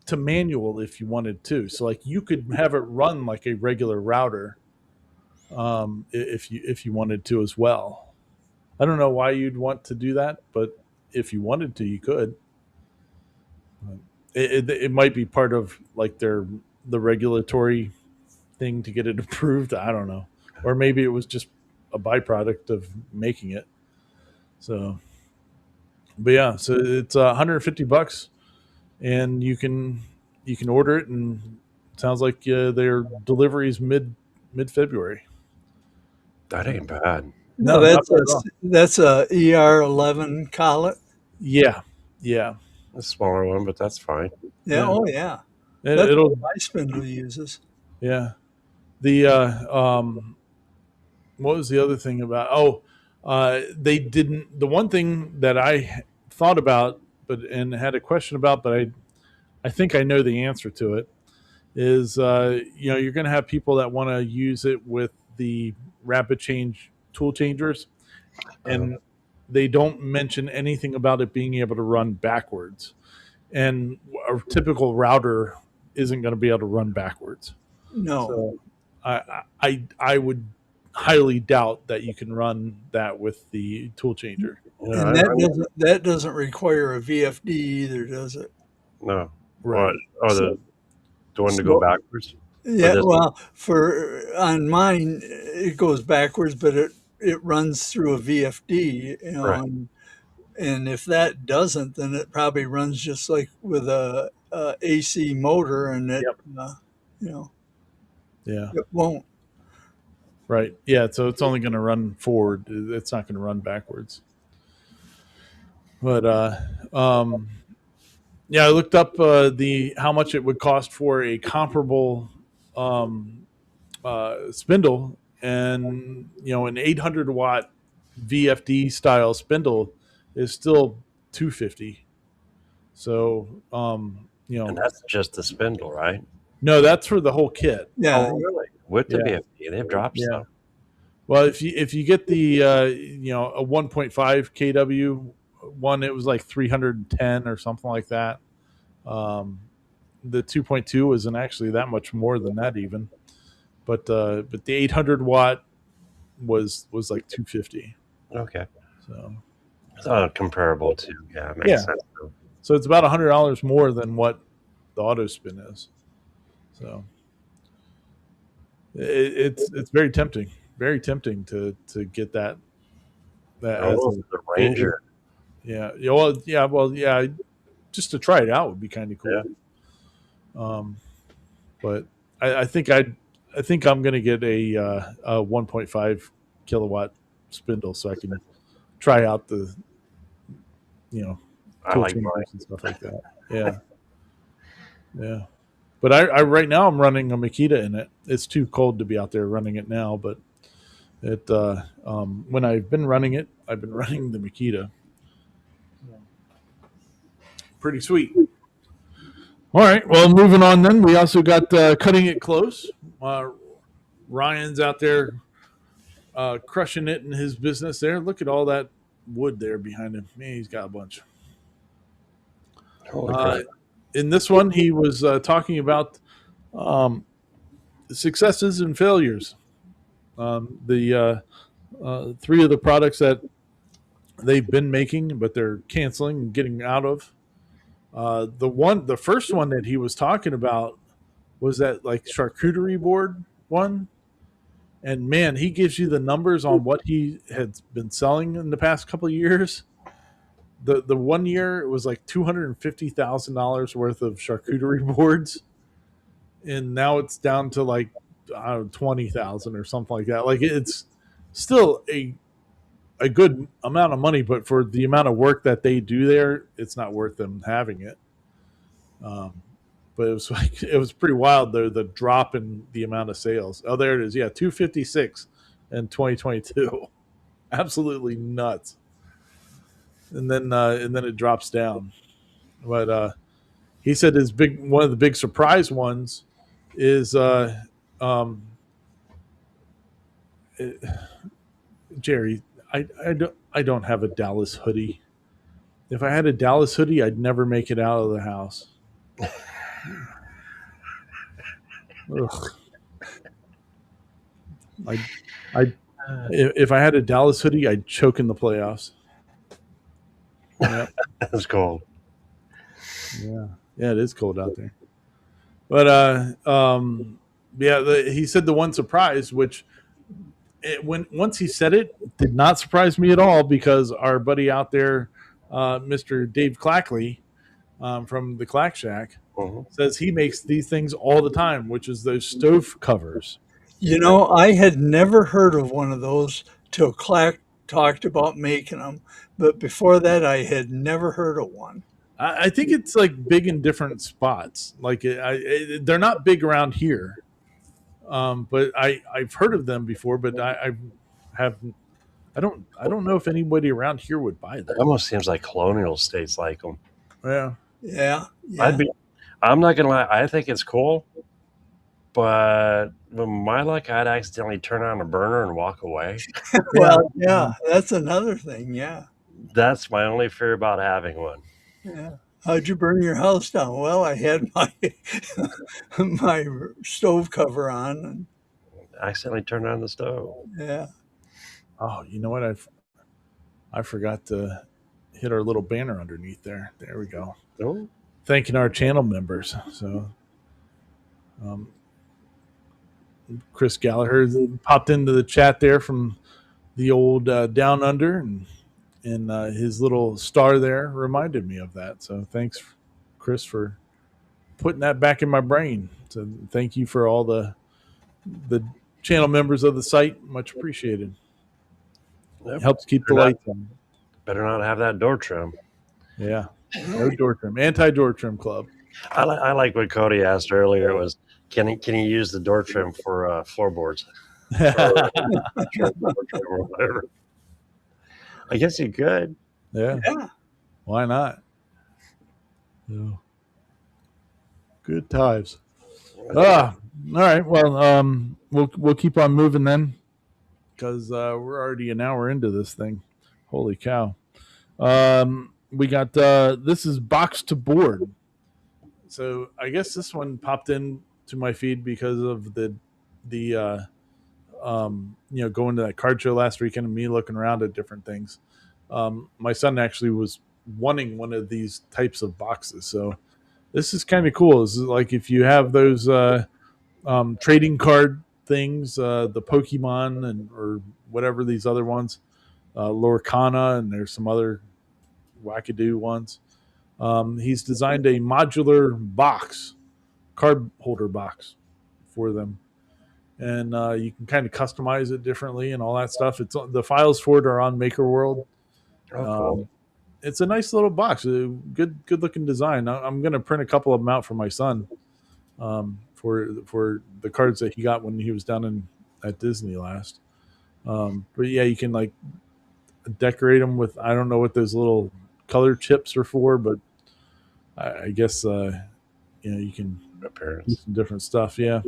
to manual if you wanted to. So like you could have it run like a regular router, if you wanted to as well. I don't know why you'd want to do that, but if you wanted to, you could. It might be part of like the regulatory thing to get it approved. I don't know, or maybe it was just a byproduct of making it. So, but yeah, so it's $150, and you can order it, and it sounds like their delivery is mid February.
That ain't bad.
No,
No, not bad at all.
that's a ER11 collet.
Yeah, yeah,
A smaller one, but that's fine.
Yeah.
Yeah.
Oh, yeah.
it,
That's
it'll
what my spindle uses.
yeah. The what was the other thing about? Oh, they didn't. The one thing that I thought about, and had a question about, but I think I know the answer to it. Is you're going to have people that want to use it with the rapid change tool changers, and they don't mention anything about it being able to run backwards. And a typical router isn't going to be able to run backwards.
No.
So I would highly doubt that you can run that with the tool changer.
Yeah,
And that doesn't require a VFD either, does it?
no.
Right.
What? Oh, the one to go backwards?
Yeah,
this
well, on mine it goes backwards, but it runs through a VFD,
Right.
and if that doesn't, then it probably runs just like with a AC motor, and it,
Yep. Yeah.
it won't.
Right. Yeah. So it's only going to run forward. It's not going to run backwards. But yeah, I looked up the how much it would cost for a comparable spindle, and an 800-watt VFD style spindle is still 250. So
And that's just the spindle, right?
no, that's for the whole kit.
Yeah,
Oh, really? With the
Yeah.
VFD, they've dropped
Yeah.
some.
Well, if you get the a 1.5 kW one, it was like 310 or something like that. The 2.2 isn't actually that much more than that even, but the 800-watt was like 250.
Okay.
So
Comparable to, yeah, it makes
Yeah.
sense.
so it's about $100 more than what the auto spin is. So it's very tempting to get that.
Oh, the Ranger.
Yeah. Yeah. Just to try it out would be kind of cool.
Yeah.
But I think I'm going to get a 1.5 kilowatt spindle so I can try out the
I
tool
like
changers
mine.
and stuff like that. Yeah. Yeah. But I right now I'm running a Makita in it. It's too cold to be out there running it now, but it when I've been running it, I've been running the Makita. Pretty sweet. All right. Well, moving on then. We also got Cutting It Close. Ryan's out there crushing it in his business there. Look at all that wood there behind him. Man, he's got a bunch.
Holy crap.
In this one, he was talking about successes and failures. The three of the products that they've been making, but they're canceling and getting out of. The first one that he was talking about was that like charcuterie board one. and man, he gives you the numbers on what he had been selling in the past couple of years. The 1 year it was like $250,000 worth of charcuterie boards, and now it's down to like, I don't know, 20,000 or something like that. Like, it's still a good amount of money, but for the amount of work that they do there, it's not worth them having it. Um, but it was like, it was pretty wild though, the drop in the amount of sales. Oh, there it is. Yeah, 256 in 2022. Absolutely nuts. And then it drops down. But he said his big one of the big surprise ones is um, it, Jerry. I don't have a Dallas hoodie. If I had a Dallas hoodie, I'd never make it out of the house. Ugh. I if I had a Dallas hoodie, I'd choke in the playoffs. Yeah,
That's cool.
yeah, yeah. It is cold out there. But yeah. He said the one surprise, which when once he said it, did not surprise me at all because our buddy out there, Mr. Dave Clackley, from the Clack Shack,
Mhm.
says he makes these things all the time, which is those stove covers.
You know, I had never heard of one of those till Clack talked about making them, but before that, I had never heard of one.
I think it's like big in different spots. Like they're not big around here, but I've heard of them before. But I have I don't know if anybody around here would buy
It
them.
almost seems like colonial states like them.
Yeah,
Yeah,
I'd
yeah.
be. I'm not gonna lie. I think it's cool, but with my luck, I'd accidentally turn on a burner and walk away.
Well, yeah, that's another thing. Yeah,
That's my only fear about having one.
yeah. How'd you burn your house down? Well, I had my my stove cover on, and
Accidentally turn on the stove.
yeah.
Oh, you know what? I forgot to hit our little banner underneath there. There we go.
Oh,
Thanking our channel members. So um, Chris Gallagher popped into the chat there from the old Down Under, and his little star there reminded me of that. So thanks, Chris, for putting that back in my brain. So thank you for all the channel members of the site. Much appreciated.
yep.
Helps keep the
Better not,
lights on.
better not have that door trim.
Yeah. No door trim. Anti door trim club.
I like what Cody asked earlier. It was can he use the door trim for floorboards or or whatever? I guess he could.
Yeah.
Yeah.
Why not? Yeah. Good times. All right. Well, we'll keep on moving then, because we're already an hour into this thing. Holy cow! We got this is box to board. So I guess this one popped in to my feed because of the going to that card show last weekend and me looking around at different things. My son actually was wanting one of these types of boxes, so this is kind of cool. This is like if you have those trading card things, the Pokemon and or whatever these other ones, Lorcana, and there's some other wackadoo ones. He's designed a modular box, card holder box for them, and you can kind of customize it differently and all that stuff. It's the files for it are on Maker World.
Oh, cool.
It's a nice little box, a good looking design. I'm going to print a couple of them out for my son, for the cards that he got when he was down at Disney last. But yeah, you can like decorate them with, I don't know what those little color chips are for, but I guess you can do
Appearance.
some different stuff. Yeah.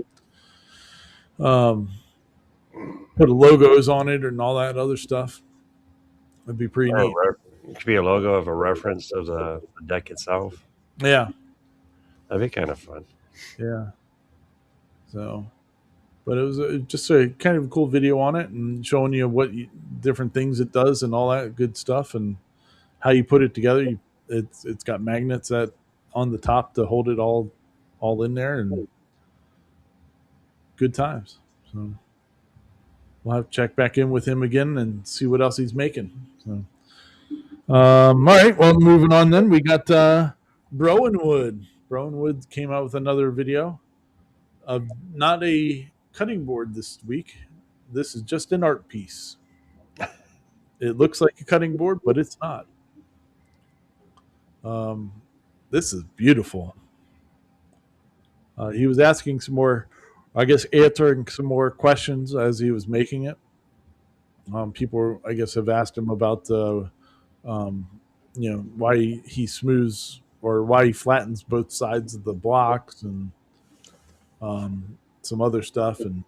Put logos on it and all that other stuff. It'd be pretty neat.
It could be a logo of a reference of the deck itself.
Yeah.
That'd be kind of fun.
Yeah. So, but it was just a kind of cool video on it and showing you what different things it does and all that good stuff and how you put it together. It's got magnets that on the top to hold it all in there, and good times. So we'll have to check back in with him again and see what else he's making. So, all right, well, moving on then, we got Browenwood. Browenwood came out with another video of not a cutting board this week. This is just an art piece. It looks like a cutting board, but it's not. This is beautiful. He was asking some more, I guess, answering some more questions as he was making it. People, I guess, have asked him about why he smooths or why he flattens both sides of the blocks and some other stuff. And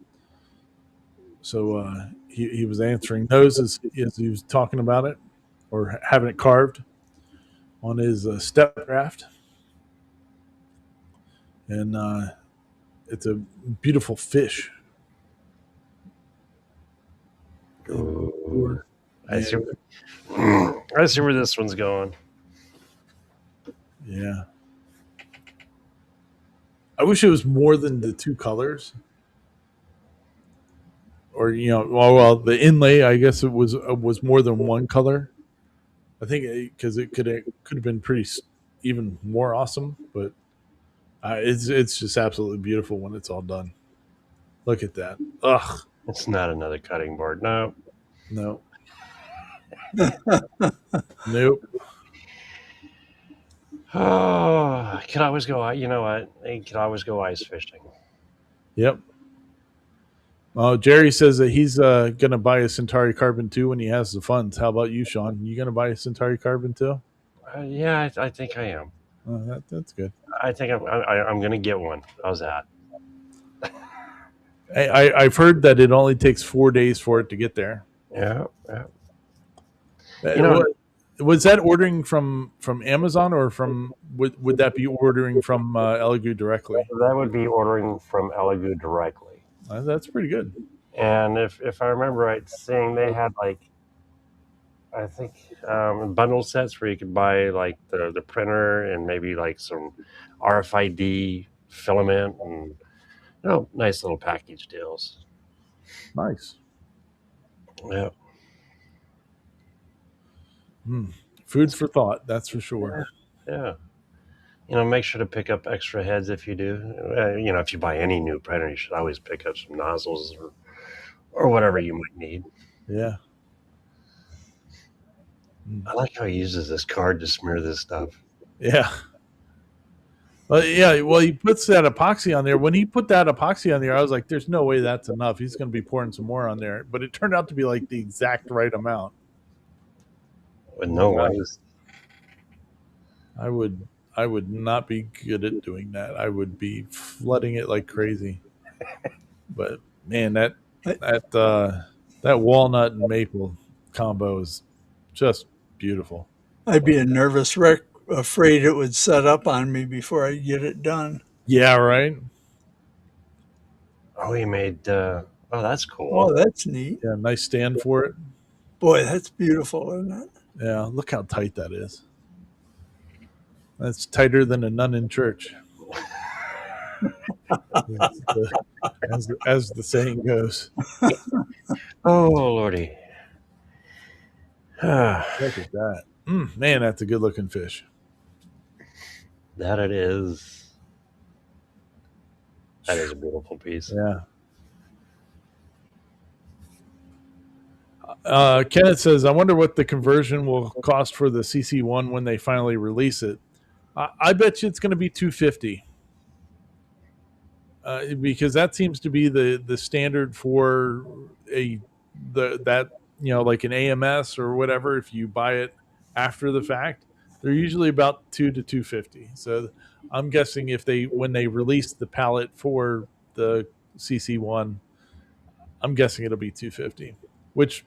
so he was answering those as he was talking about it or having it carved on his step craft. And it's a beautiful fish.
Ooh. I see where this one's going.
Yeah. I wish it was more than the two colors. Or well, the inlay. I guess it was more than one color. I think because it could have been pretty even more awesome, but it's just absolutely beautiful when it's all done. Look at that. Ugh.
It's not another cutting board. No.
No. Nope.
Oh, could always go. You know what? You could always go ice fishing.
Yep. Jerry says that he's going to buy a Centauri Carbon 2 when he has the funds. How about you, Sean? You going to buy a Centauri Carbon 2?
Yeah, I think I am.
That's good.
I think I'm going to get one. How's that?
I've heard that it only takes 4 days for it to get there.
Yeah.
Was that ordering from Amazon or would that be ordering from Elegoo directly?
That would be ordering from Elegoo directly.
That's pretty good.
And if I remember right, seeing they had I think bundle sets where you could buy like the printer and maybe like some RFID filament and nice little package deals.
Nice.
Yeah.
Food for thought, that's for sure.
Yeah. Make sure to pick up extra heads if you do. If you buy any new printer, you should always pick up some nozzles or whatever you might need.
Yeah.
I like how he uses this card to smear this stuff.
Yeah. Well, he puts that epoxy on there. When he put that epoxy on there, I was like, there's no way that's enough. He's going to be pouring some more on there. But it turned out to be like the exact right amount.
With no ice. I
would not be good at doing that. I would be flooding it like crazy. But man, that walnut and maple combo is just beautiful.
I'd be a nervous wreck, afraid it would set up on me before I get it done.
Yeah, right.
Oh, he made. That's cool.
Oh, that's neat.
Yeah, nice stand for it.
Boy, that's beautiful, isn't it?
Yeah, look how tight that is. That's tighter than a nun in church. as the saying goes.
Oh, Lordy.
Look at that. Man, that's a good looking fish.
That it is. That is a beautiful piece.
Yeah. Kenneth says, I wonder what the conversion will cost for the CC1 when they finally release it. I bet you it's going to be $250. Because that seems to be the standard for like an AMS or whatever. If you buy it after the fact, they're usually about $200 to $250. So I'm guessing when they release the pallet for the CC1, I'm guessing it'll be $250, which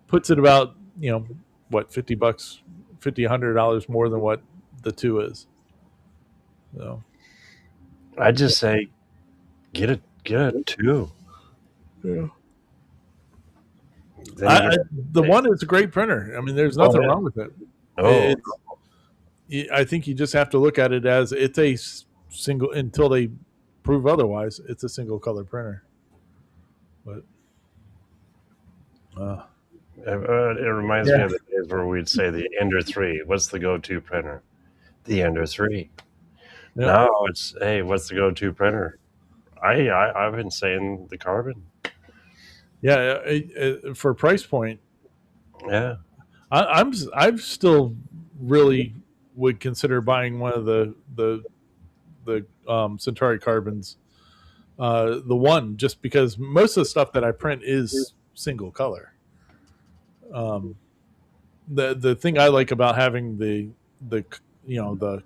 puts it about $50, $100 more than what the 2 is. So
I just say get a 2.
Yeah. The one is a great printer. I mean, there's nothing wrong with it.
Oh.
I think you just have to look at it as it's a single, until they prove otherwise, it's a single color printer. But Uh,
It reminds me
yeah,
of the days where we'd say the Ender 3. What's the go-to printer? The Ender 3.
yeah,
Now it's, hey, what's the go-to printer? I've been saying the Carbon.
yeah. For price point,
Yeah.
I'm still really would consider buying one of the Centauri carbons, the one, just because most of the stuff that I print is single color. Um, the thing I like about having the the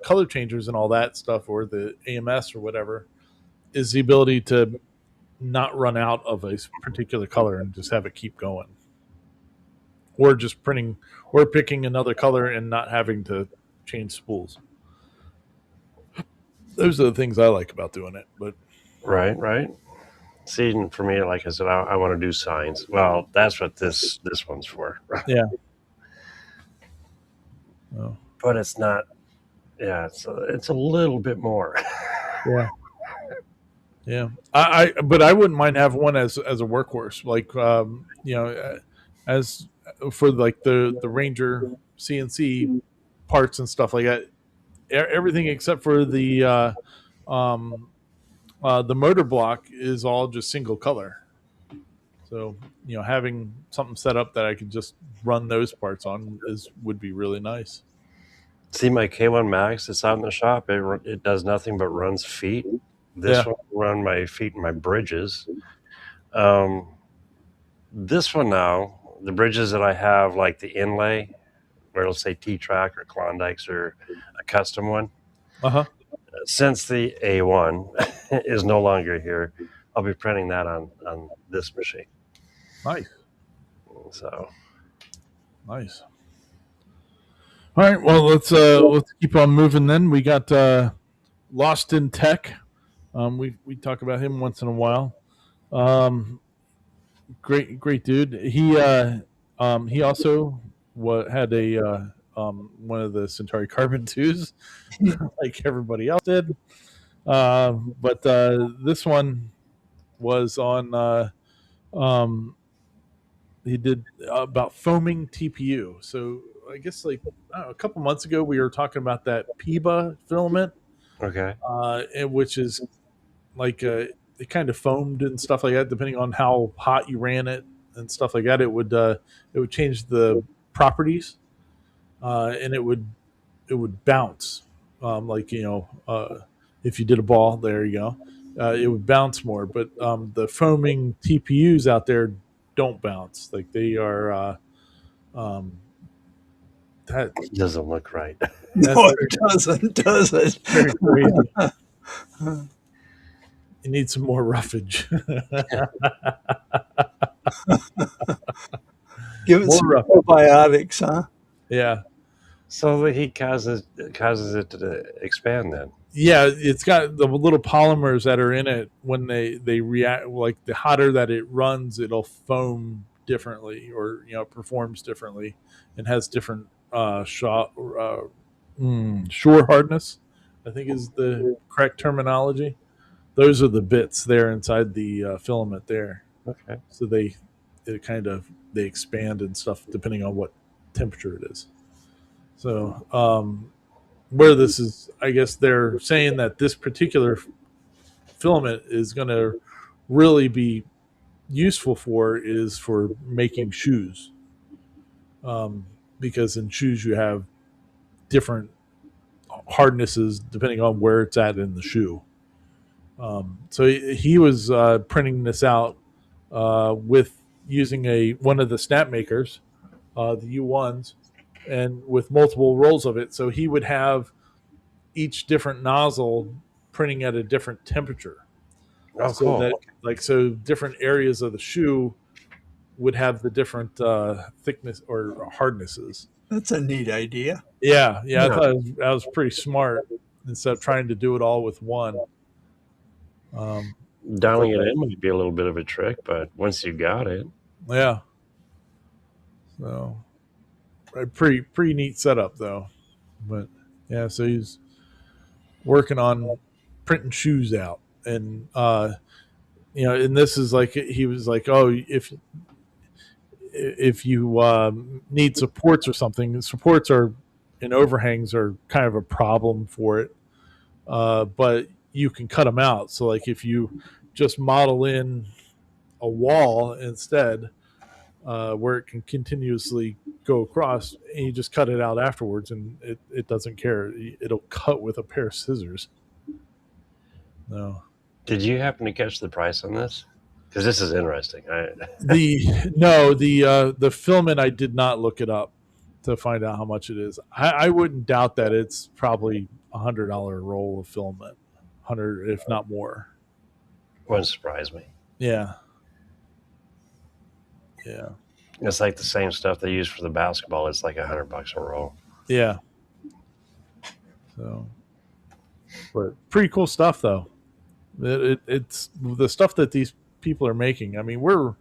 color changers and all that stuff, or the AMS or whatever, is the ability to not run out of a particular color and just have it keep going, or just printing or picking another color and not having to change spools. Those are the things I like about doing it. But
Right, right. See, and for me, like I said, I want to do signs. Well, that's what this one's for.
yeah, oh,
But it's not. Yeah, it's a little bit more.
yeah, yeah. But I wouldn't mind having one as a workhorse, like as for like the Ranger CNC parts and stuff like that. Everything except for um, the motor block is all just single color. So having something set up that I could just run those parts on is would be really nice.
See, my K1 Max, it's out in the shop. It does nothing but runs feet. This
Yeah.
one run my feet and my bridges. Um, this one now, the bridges that I have, like the inlay, where it'll say T-Track or Klondikes or a custom one.
Uh huh.
Since the A1 is no longer here, I'll be printing that on this machine.
Nice.
So
Nice. All right. Well, let's keep on moving. Then we got Lost in Tech. We talk about him once in a while. Um, great dude. He also had a one of the Centauri Carbon twos, like everybody else did. But this one was on. Um, he did about foaming TPU. So I guess like a couple months ago we were talking about that PIBA filament,
okay,
which is like it kind of foamed and stuff like that, depending on how hot you ran it and stuff like that. It would change the properties, and it would bounce, like if you did a ball, there you go. It would bounce more, but the foaming TPUs out there don't bounce. Like they are. Um, that
it doesn't look right.
No, it doesn't, does it?
very crazy. You need some more roughage.
Give it
More
some
roughage.
probiotics, huh?
Yeah.
So the heat causes it to expand. Then
Yeah, it's got the little polymers that are in it. When they react, like the hotter that it runs, it'll foam differently, or performs differently, and has different shore hardness, I think is the correct terminology. Those are the bits there inside the filament there.
okay,
So they expand and stuff depending on what temperature it is. So where this is, I guess they're saying that this particular filament is going to really be useful for making shoes, because in shoes you have different hardnesses depending on where it's at in the shoe. So he was printing this out with using one of the snap makers, the U1s, and with multiple rolls of it. So he would have each different nozzle printing at a different temperature,
oh
so
cool.
that so different areas of the shoe would have the different thickness or hardnesses.
That's a neat idea.
Yeah, I
Yeah,
thought that was pretty smart, instead of trying to do it all with one. I
dialing
thought
it
that,
in might be a little bit of a trick, but once you got it,
yeah. So a pretty neat setup though. But yeah, so he's working on printing shoes out, and and this is like he was like, oh, if if you need supports or something, supports are and overhangs are kind of a problem for it. But you can cut them out. So like if you just model in a wall instead, where it can continuously go across, and you just cut it out afterwards, and it doesn't care. It'll cut with a pair of scissors. No.
Did you happen to catch the price on this? Because this is interesting.
The filament, I did not look it up to find out how much it is. I wouldn't doubt that it's probably $100 roll of filament, 100 if not more.
Wouldn't surprise me.
Yeah. Yeah.
It's like the same stuff they use for the basketball. It's like $100 a roll.
Yeah. So, but pretty cool stuff though. It's the stuff that these people are making. I mean, we're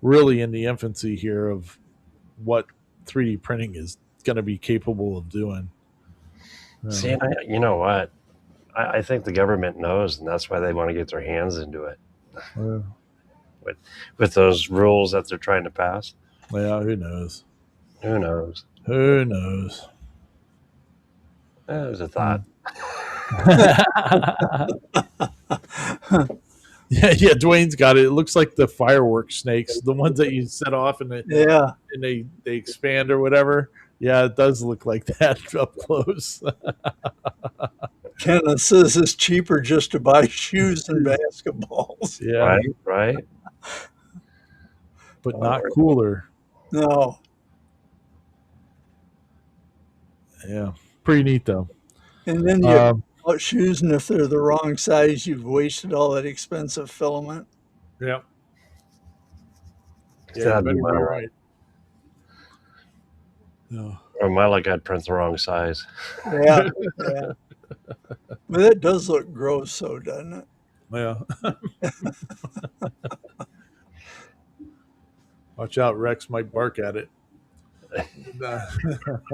really in the infancy here of what 3D printing is going to be capable of doing.
See, you know what? I think the government knows, and that's why they want to get their hands into it. With those rules that they're trying to pass.
Yeah, who knows?
Who knows?
Who knows?
That was a thought.
Yeah, Dwayne's got it. It looks like the fireworks snakes, the ones that you set off and they expand or whatever. Yeah, it does look like that up close.
Kenneth says it's cheaper just to buy shoes and basketballs.
Yeah,
right.
But not cooler.
No.
Yeah, pretty neat though.
And then you bought shoes, and if they're the wrong size, you've wasted all that expensive filament.
Yeah.
Yeah,
you better be right.
No. Or my luck, I'd print the wrong size.
Yeah. But that does look gross, though, doesn't it?
Yeah. Watch out, Rex might bark at it.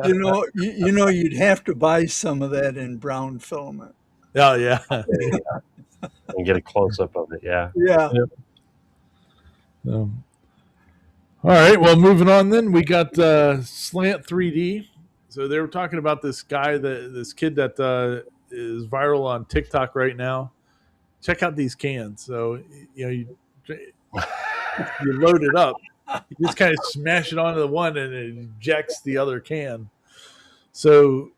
you know, you'd have to buy some of that in brown filament.
Oh yeah.
And get a close up of it. Yeah.
Yeah.
Yep. All right. Well, moving on. Then we got Slant 3D. So they were talking about this guy, this kid that is viral on TikTok right now. Check out these cans. So you load it up. You just kind of smash it onto the one and it ejects the other can. So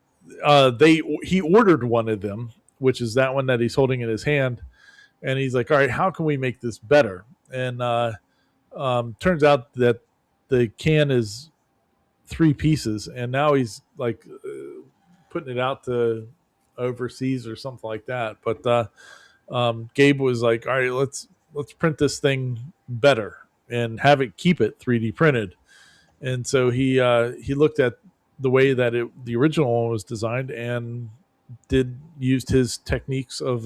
he ordered one of them, which is that one that he's holding in his hand, and he's like, all right, how can we make this better? And turns out that the can is 3 pieces, and now he's like putting it out to overseas or something like that. But Gabe was like, all right, let's print this thing better and have it keep it 3D printed. And so he looked at the way that the original one was designed and used his techniques of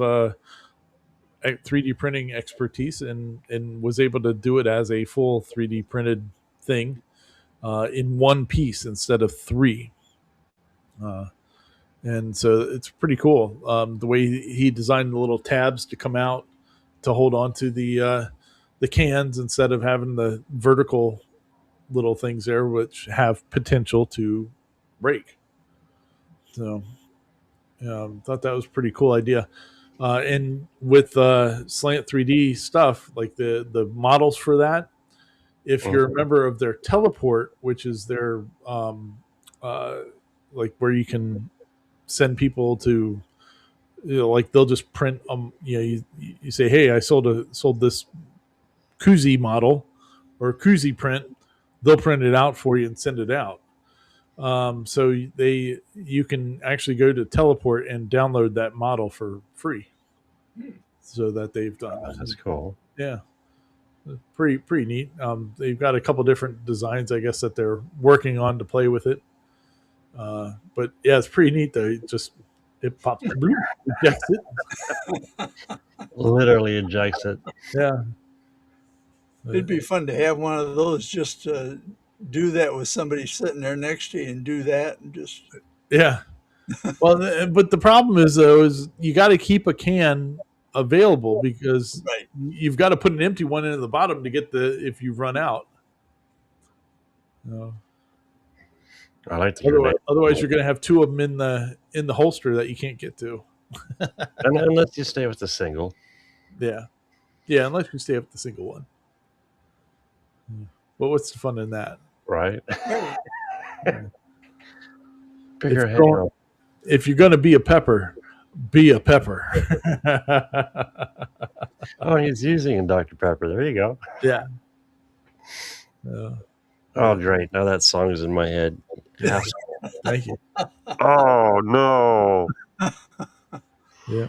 3D printing expertise and was able to do it as a full 3D printed thing in one piece instead of 3. And so it's pretty cool. The way he designed the little tabs to come out to hold on to the cans instead of having the vertical little things there, which have potential to break. So thought that was a pretty cool idea. And with Slant 3D stuff, like the models for that, if you're a member of their teleport, which is their like where you can send people to, like they'll just print you say, hey, I sold this koozie model or koozie print, they'll print it out for you and send it out. So you can actually go to teleport and download that model for free. So that they've done.
Oh, that's cool.
Yeah. Pretty neat. They've got a couple different designs, I guess, that they're working on to play with it. But yeah, it's pretty neat though. It pops, ejects it.
Literally ejects it.
Yeah.
It'd be fun to have one of those, just to do that with somebody sitting there next to you and do that and just.
Yeah. Well, but the problem is though, is you got to keep a can available because you've got to put an empty one into the bottom to get if you run out. No.
I like the grenade.
Otherwise, you're going to have two of them in the holster that you can't get to.
And unless you stay with the single.
Yeah, unless you stay with the single one. But what's the fun in that?
Right?
If
Bigger
you're,
handle.
if you're going to be a pepper, be a pepper.
Oh, he's using a Dr. Pepper. There you go.
Yeah.
Oh, great. Now that song is in my head. Yes.
Thank you.
Oh, no.
Yeah.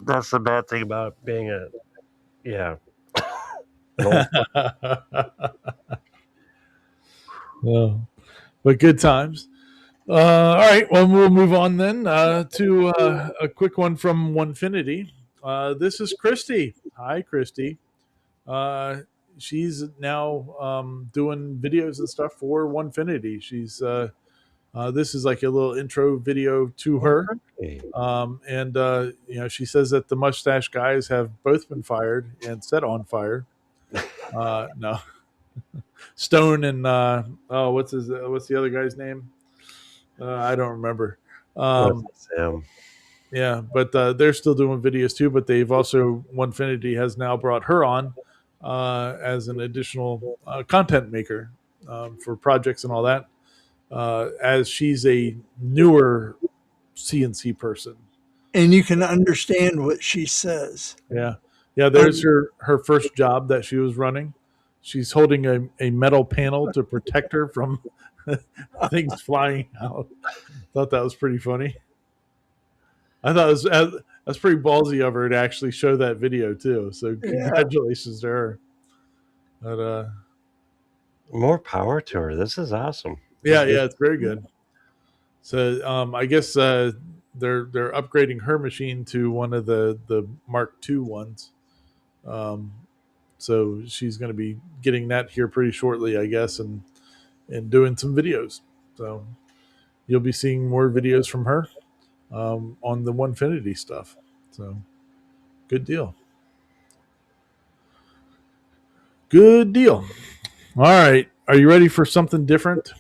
That's the bad thing about being an
Well, but good times. All right. Well, we'll move on then to a quick one from Onefinity. This is Christy. Hi, Christy. She's now doing videos and stuff for Onefinity. She's this is like a little intro video to her. And she says that the mustache guys have both been fired and set on fire. No, Stone and what's the other guy's name? I don't remember.
Sam.
Yeah, but they're still doing videos too. But they've also Onefinity has now brought her on as an additional content maker for projects and all that. As she's a newer CNC person,
and you can understand what she says.
Yeah. There's her first job that she was running. She's holding a metal panel to protect her from things flying out. Thought that was pretty funny. I thought that's pretty ballsy of her to actually show that video too. So congratulations to her. But
more power to her. This is awesome.
Yeah, it's very good. So I guess they're upgrading her machine to one of the Mark II ones. So she's going to be getting that here pretty shortly, I guess, and doing some videos. So you'll be seeing more videos from her on the Onefinity stuff. So good deal. Good deal. All right. Are you ready for something different?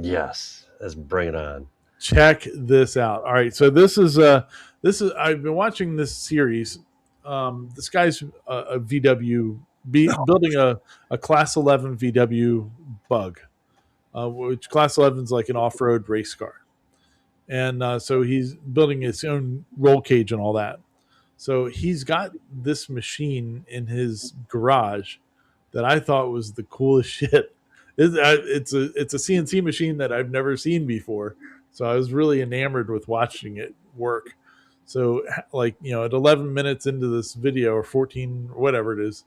Yes. Let's bring it on.
Check this out. All right. So this is I've been watching this series. This guy's a VW building a Class 11 VW Bug, which Class 11 is like an off-road race car. And so he's building his own roll cage and all that. So he's got this machine in his garage that I thought was the coolest shit. It's a CNC machine that I've never seen before. So I was really enamored with watching it work. So like, at 11 minutes into this video, or 14, whatever it is,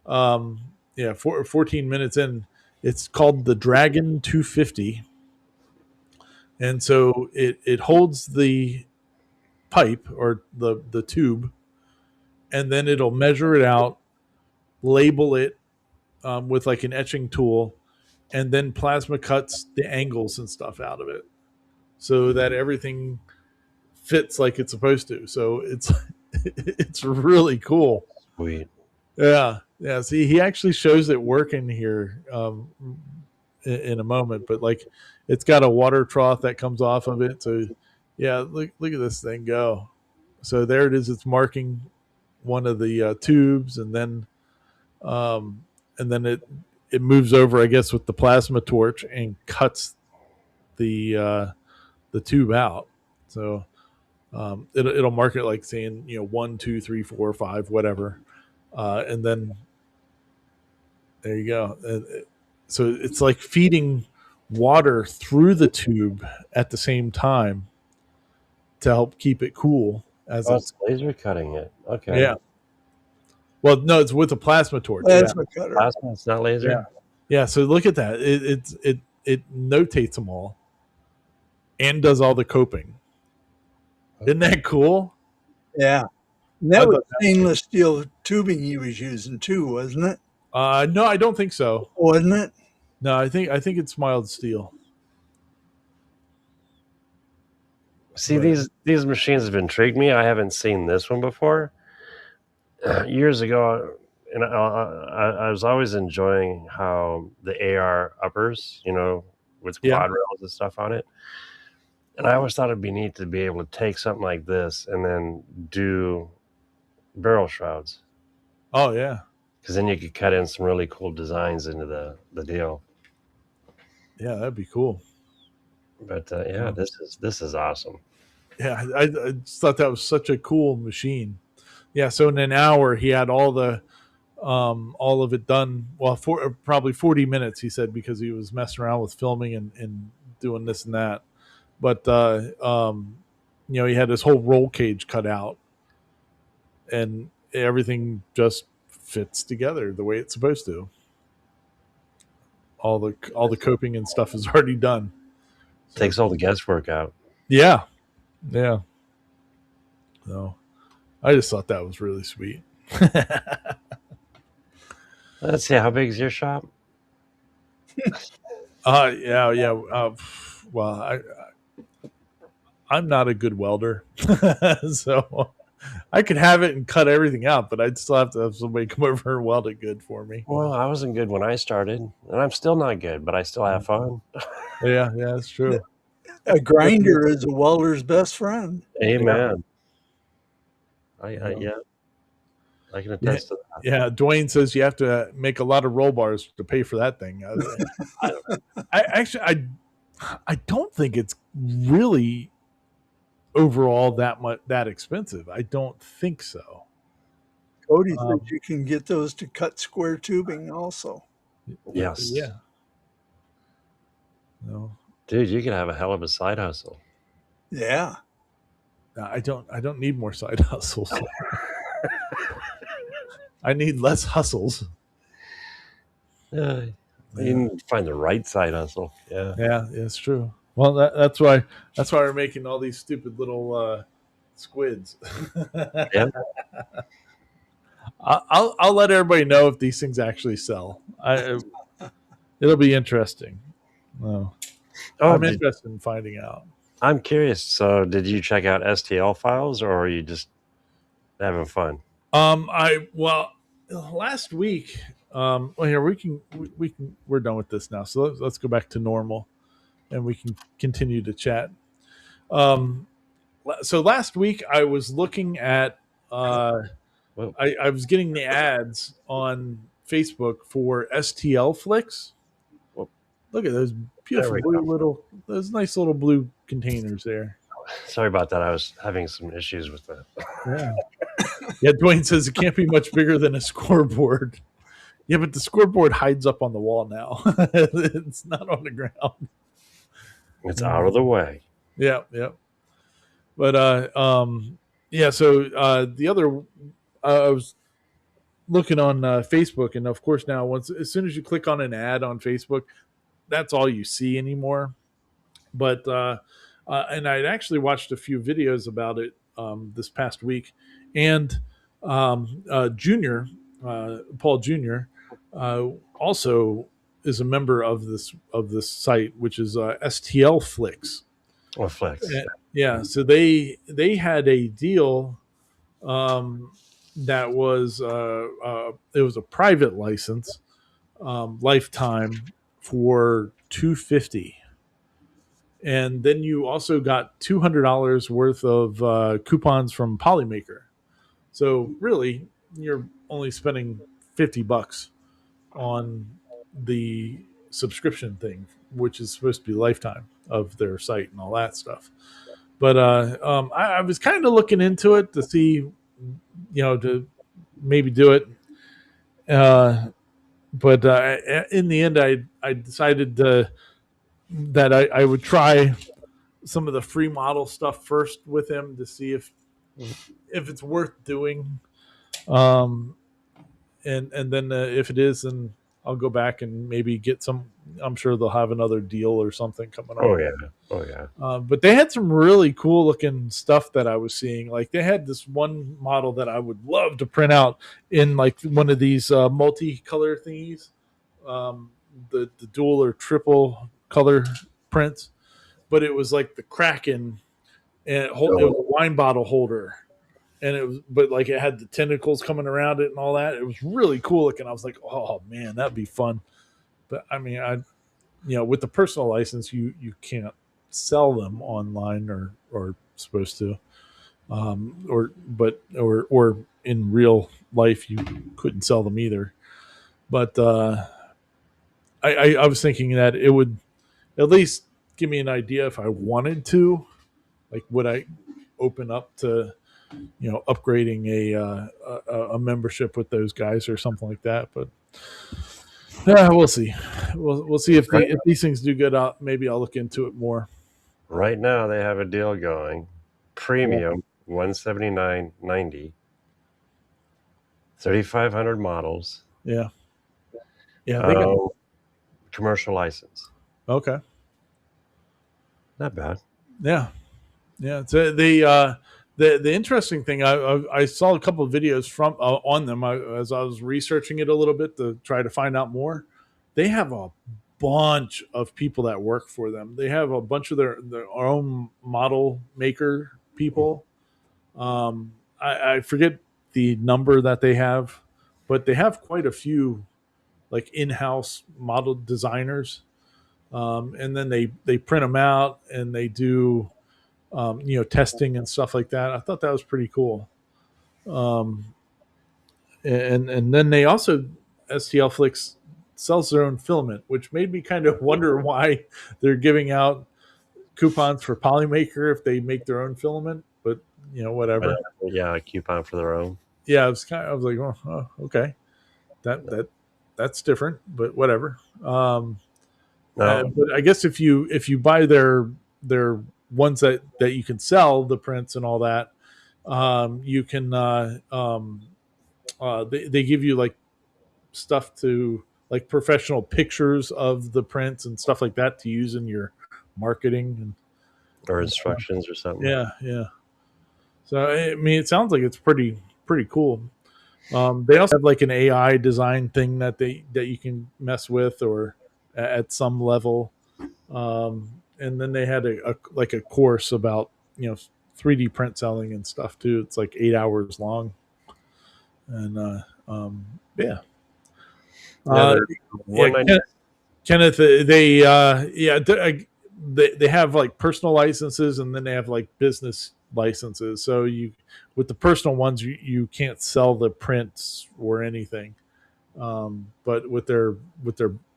14 minutes in, it's called the Dragon 250. And so it holds the pipe or the tube, and then it'll measure it out, label it with like an etching tool, and then plasma cuts the angles and stuff out of it so that everything fits like it's supposed to. So it's really cool.
Sweet.
Yeah. See, he actually shows it working here in a moment, but like it's got a water trough that comes off of it. So yeah, look at this thing go. So there it is. It's marking one of the tubes, and then it moves over, I guess, with the plasma torch and cuts the tube out. So it'll mark it like saying 1, 2, 3, 4, 5, whatever, and then there you go. So it's like feeding water through the tube at the same time to help keep it cool.
It's laser cutting it. Okay.
Yeah. Well, no, it's with a plasma torch.
Plasma cutter.
Plasma, it's not laser.
Yeah. So look at that. It notates them all and does all the coping. Isn't that cool?
Yeah. And that was stainless steel tubing he was using too, wasn't it?
No, I don't think so.
Wasn't it?
No, I think it's mild steel.
See, these machines have intrigued me. I haven't seen this one before. Years ago, and I was always enjoying how the AR uppers, with
Yeah.
quad rails and stuff on it. And I always thought it'd be neat to be able to take something like this and then do barrel shrouds,
Oh yeah.
because then you could cut in some really cool designs into the deal.
Yeah, that'd be cool.
But yeah,
Oh.
this is awesome.
Yeah, I just thought that was such a cool machine. Yeah, so in an hour he had all of it done. Well, for probably 40 minutes, he said, because he was messing around with filming and doing this and that. But he had his whole roll cage cut out, and everything just fits together the way it's supposed to. All the coping and stuff is already done. So,
Takes all the guesswork out.
yeah, yeah. So I just thought that was really sweet.
Let's see, how big is your shop?
Yeah. Well, I'm not a good welder, so I could have it and cut everything out, but I'd still have to have somebody come over and weld it good for me.
Well, I wasn't good when I started, and I'm still not good, but I still have fun.
Yeah, that's true.
A grinder is a welder's best friend.
Amen.
Yeah.
Yeah, I can
Yeah,
attest to that.
yeah. Dwayne says you have to make a lot of roll bars to pay for that thing. I don't think it's really overall that expensive. I don't think so.
Cody said you can get those to cut square tubing also.
Yes.
Yeah. No,
Dude, you could have a hell of a side hustle.
Yeah.
I don't need more side hustles. I need less hustles.
You need to find the right side hustle. Yeah.
Yeah, it's true. Well, that's why we're making all these stupid little squids.
Yeah.
I'll let everybody know if these things actually sell. It'll be interesting. Oh, I'm interested in finding out.
I'm curious. So, did you check out STL files, or are you just having fun?
Last week. Well, here we're done with this now. So let's go back to normal, and we can continue to chat. So last week I was looking at. I was getting the ads on Facebook for STL flicks.
Whoa.
Look at those beautiful those nice little blue containers there.
Sorry about that. I was having some issues with that.
Yeah. Yeah, Dwayne says it can't be much bigger than a scoreboard. Yeah, but the scoreboard hides up on the wall now. It's not on the ground.
It's out of the way.
Yeah. But so the other I was looking on Facebook, and of course now as soon as you click on an ad on Facebook, that's all you see anymore. But and I'd actually watched a few videos about it this past week, and Junior Paul Junior also is a member of this site, which is STL Flicks.
Or Flex.
Yeah, so they had a deal that was it was a private license, lifetime for $250, and then you also got $200 worth of coupons from Polymaker. So really, you're only spending $50 on the subscription thing, which is supposed to be lifetime of their site and all that stuff. But I was kind of looking into it to see, to maybe do it. But in the end, I decided that I would try some of the free model stuff first with him to see if it's worth doing. And then if it is, then I'll go back and maybe get some. I'm sure they'll have another deal or something coming up.
Oh yeah.
But they had some really cool looking stuff that I was seeing. Like they had this one model that I would love to print out in like one of these multicolor thingies, the dual or triple color prints. But it was like the Kraken, and it was a wine bottle holder. and it was, but like it had the tentacles coming around it and all that. It was really cool looking. I was like, oh man, that'd be fun. But I mean, with the personal license, you can't sell them online or supposed to, or in real life you couldn't sell them either. But I was thinking that it would at least give me an idea if I wanted to, like, would I open up to upgrading a membership with those guys or something like that. But yeah, we'll see. We'll see if these things do good. Maybe I'll look into it more.
Right now, they have a deal going. Premium, $179.90. 3,500 models.
Yeah. Yeah. They got
commercial license.
Okay.
Not bad.
Yeah. Yeah. So the interesting thing, I saw a couple of videos from on them as I was researching it a little bit to try to find out more. They have a bunch of people that work for them. They have a bunch of their own model maker people. I forget the number that they have, but they have quite a few like in-house model designers. And then they print them out and they do testing and stuff like that. I thought that was pretty cool. And then they also STL Flix sells their own filament, which made me kind of wonder why they're giving out coupons for Polymaker if they make their own filament. But whatever.
Yeah, a coupon for their own.
Yeah, I was like, oh, okay, that's different, but whatever. No. But I guess if you buy their ones that you can sell the prints and all that, you can they give you like stuff to like professional pictures of the prints and stuff like that to use in your marketing
or instructions or something.
Yeah. So I mean, it sounds like it's pretty cool. They also have like an AI design thing that you can mess with or at some level. And then they had a course about 3D print selling and stuff too. It's like 8 hours long, and yeah. Kenneth, they have like personal licenses and then they have like business licenses. So with the personal ones, you can't sell the prints or anything. But with their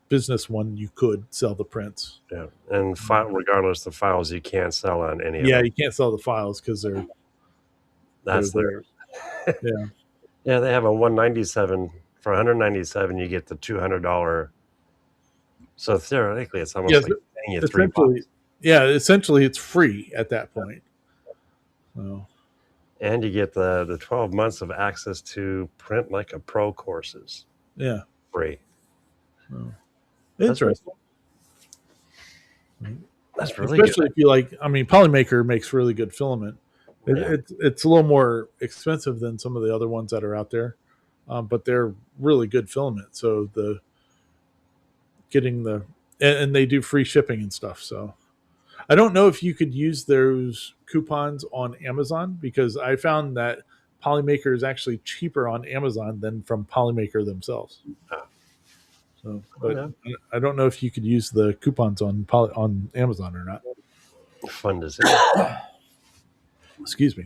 business one, you could sell the prints.
Yeah, and regardless the files, you can't sell on any of them.
Yeah, you can't sell the files because
that's theirs.
Yeah.
Yeah, they have a 197 for 197. You get the $200. So theoretically, it's almost like paying you $3.
Yeah, essentially, it's free at that point. So.
And you get the 12 months of access to Print Like a Pro courses.
Yeah,
free.
Oh. Interesting.
That's really
especially
good.
If you like. I mean, Polymaker makes really good filament. It's a little more expensive than some of the other ones that are out there, but they're really good filament. So and they do free shipping and stuff. So I don't know if you could use those coupons on Amazon because I found that Polymaker is actually cheaper on Amazon than from Polymaker themselves. So, but I don't know if you could use the coupons on Amazon or not.
Fun to see.
Excuse me.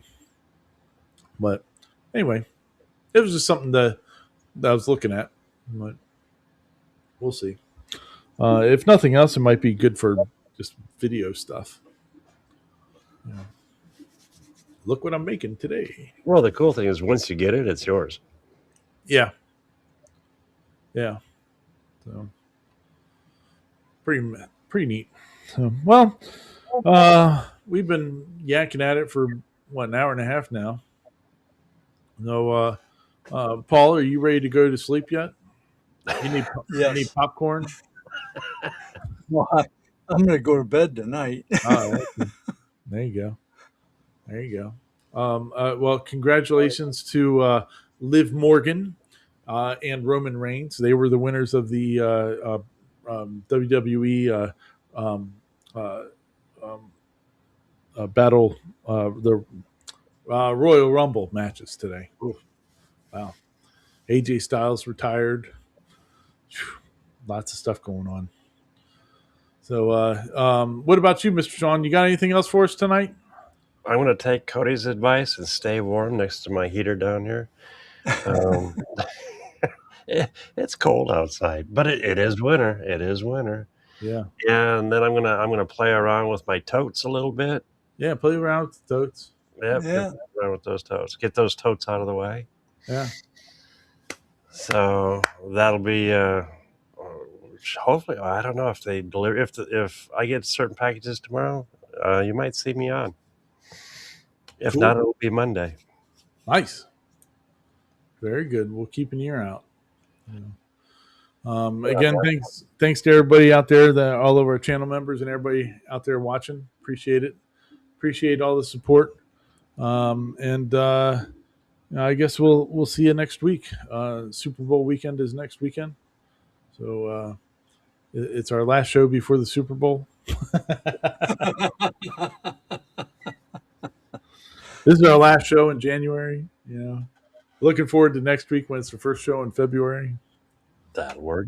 But anyway, it was just something that I was looking at. But we'll see. If nothing else, it might be good for just video stuff. Yeah. Look what I'm making today.
Well, the cool thing is once you get it, it's yours.
Yeah. Yeah. So pretty neat. So, well, we've been yakking at it for an hour and a half now. No, Paul, are you ready to go to sleep yet? You need popcorn?
Well, I'm going to go to bed tonight.
Oh, there you go. Well, congratulations to Liv Morgan and Roman Reigns. They were the winners of the WWE battle. Royal Rumble matches today. Ooh, wow. AJ Styles retired. Whew, lots of stuff going on. So, what about you, Mr. Sean? You got anything else for us tonight?
I'm going to take Cody's advice and stay warm next to my heater down here. Um, it's cold outside, but it is winter. It is winter.
Yeah.
And then I'm gonna play around with my totes a little bit.
Yeah, play around with the totes.
Yep,
Yeah.
play around with those totes. Get those totes out of the way.
Yeah.
So that'll be hopefully. I don't know if they deliver. If I get certain packages tomorrow, you might see me on. If
Cool.
not, it'll be Monday.
Nice. Very good. We'll keep an ear out. Again, thanks to everybody out there, all of our channel members and everybody out there watching. Appreciate it. Appreciate all the support. And I guess we'll see you next week. Super Bowl weekend is next weekend, so it's our last show before the Super Bowl. This is our last show in January. Looking forward to next week when it's the first show in February.
That'll work.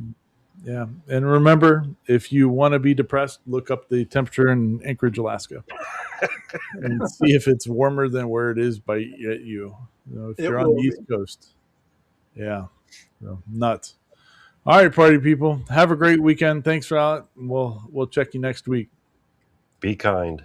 Yeah, and remember, if you want to be depressed, look up the temperature in Anchorage, Alaska, and see if it's warmer than where it is by you. If you're on the East Coast, yeah, nuts. All right, party people, have a great weekend. Thanks for out. We'll check you next week.
Be kind.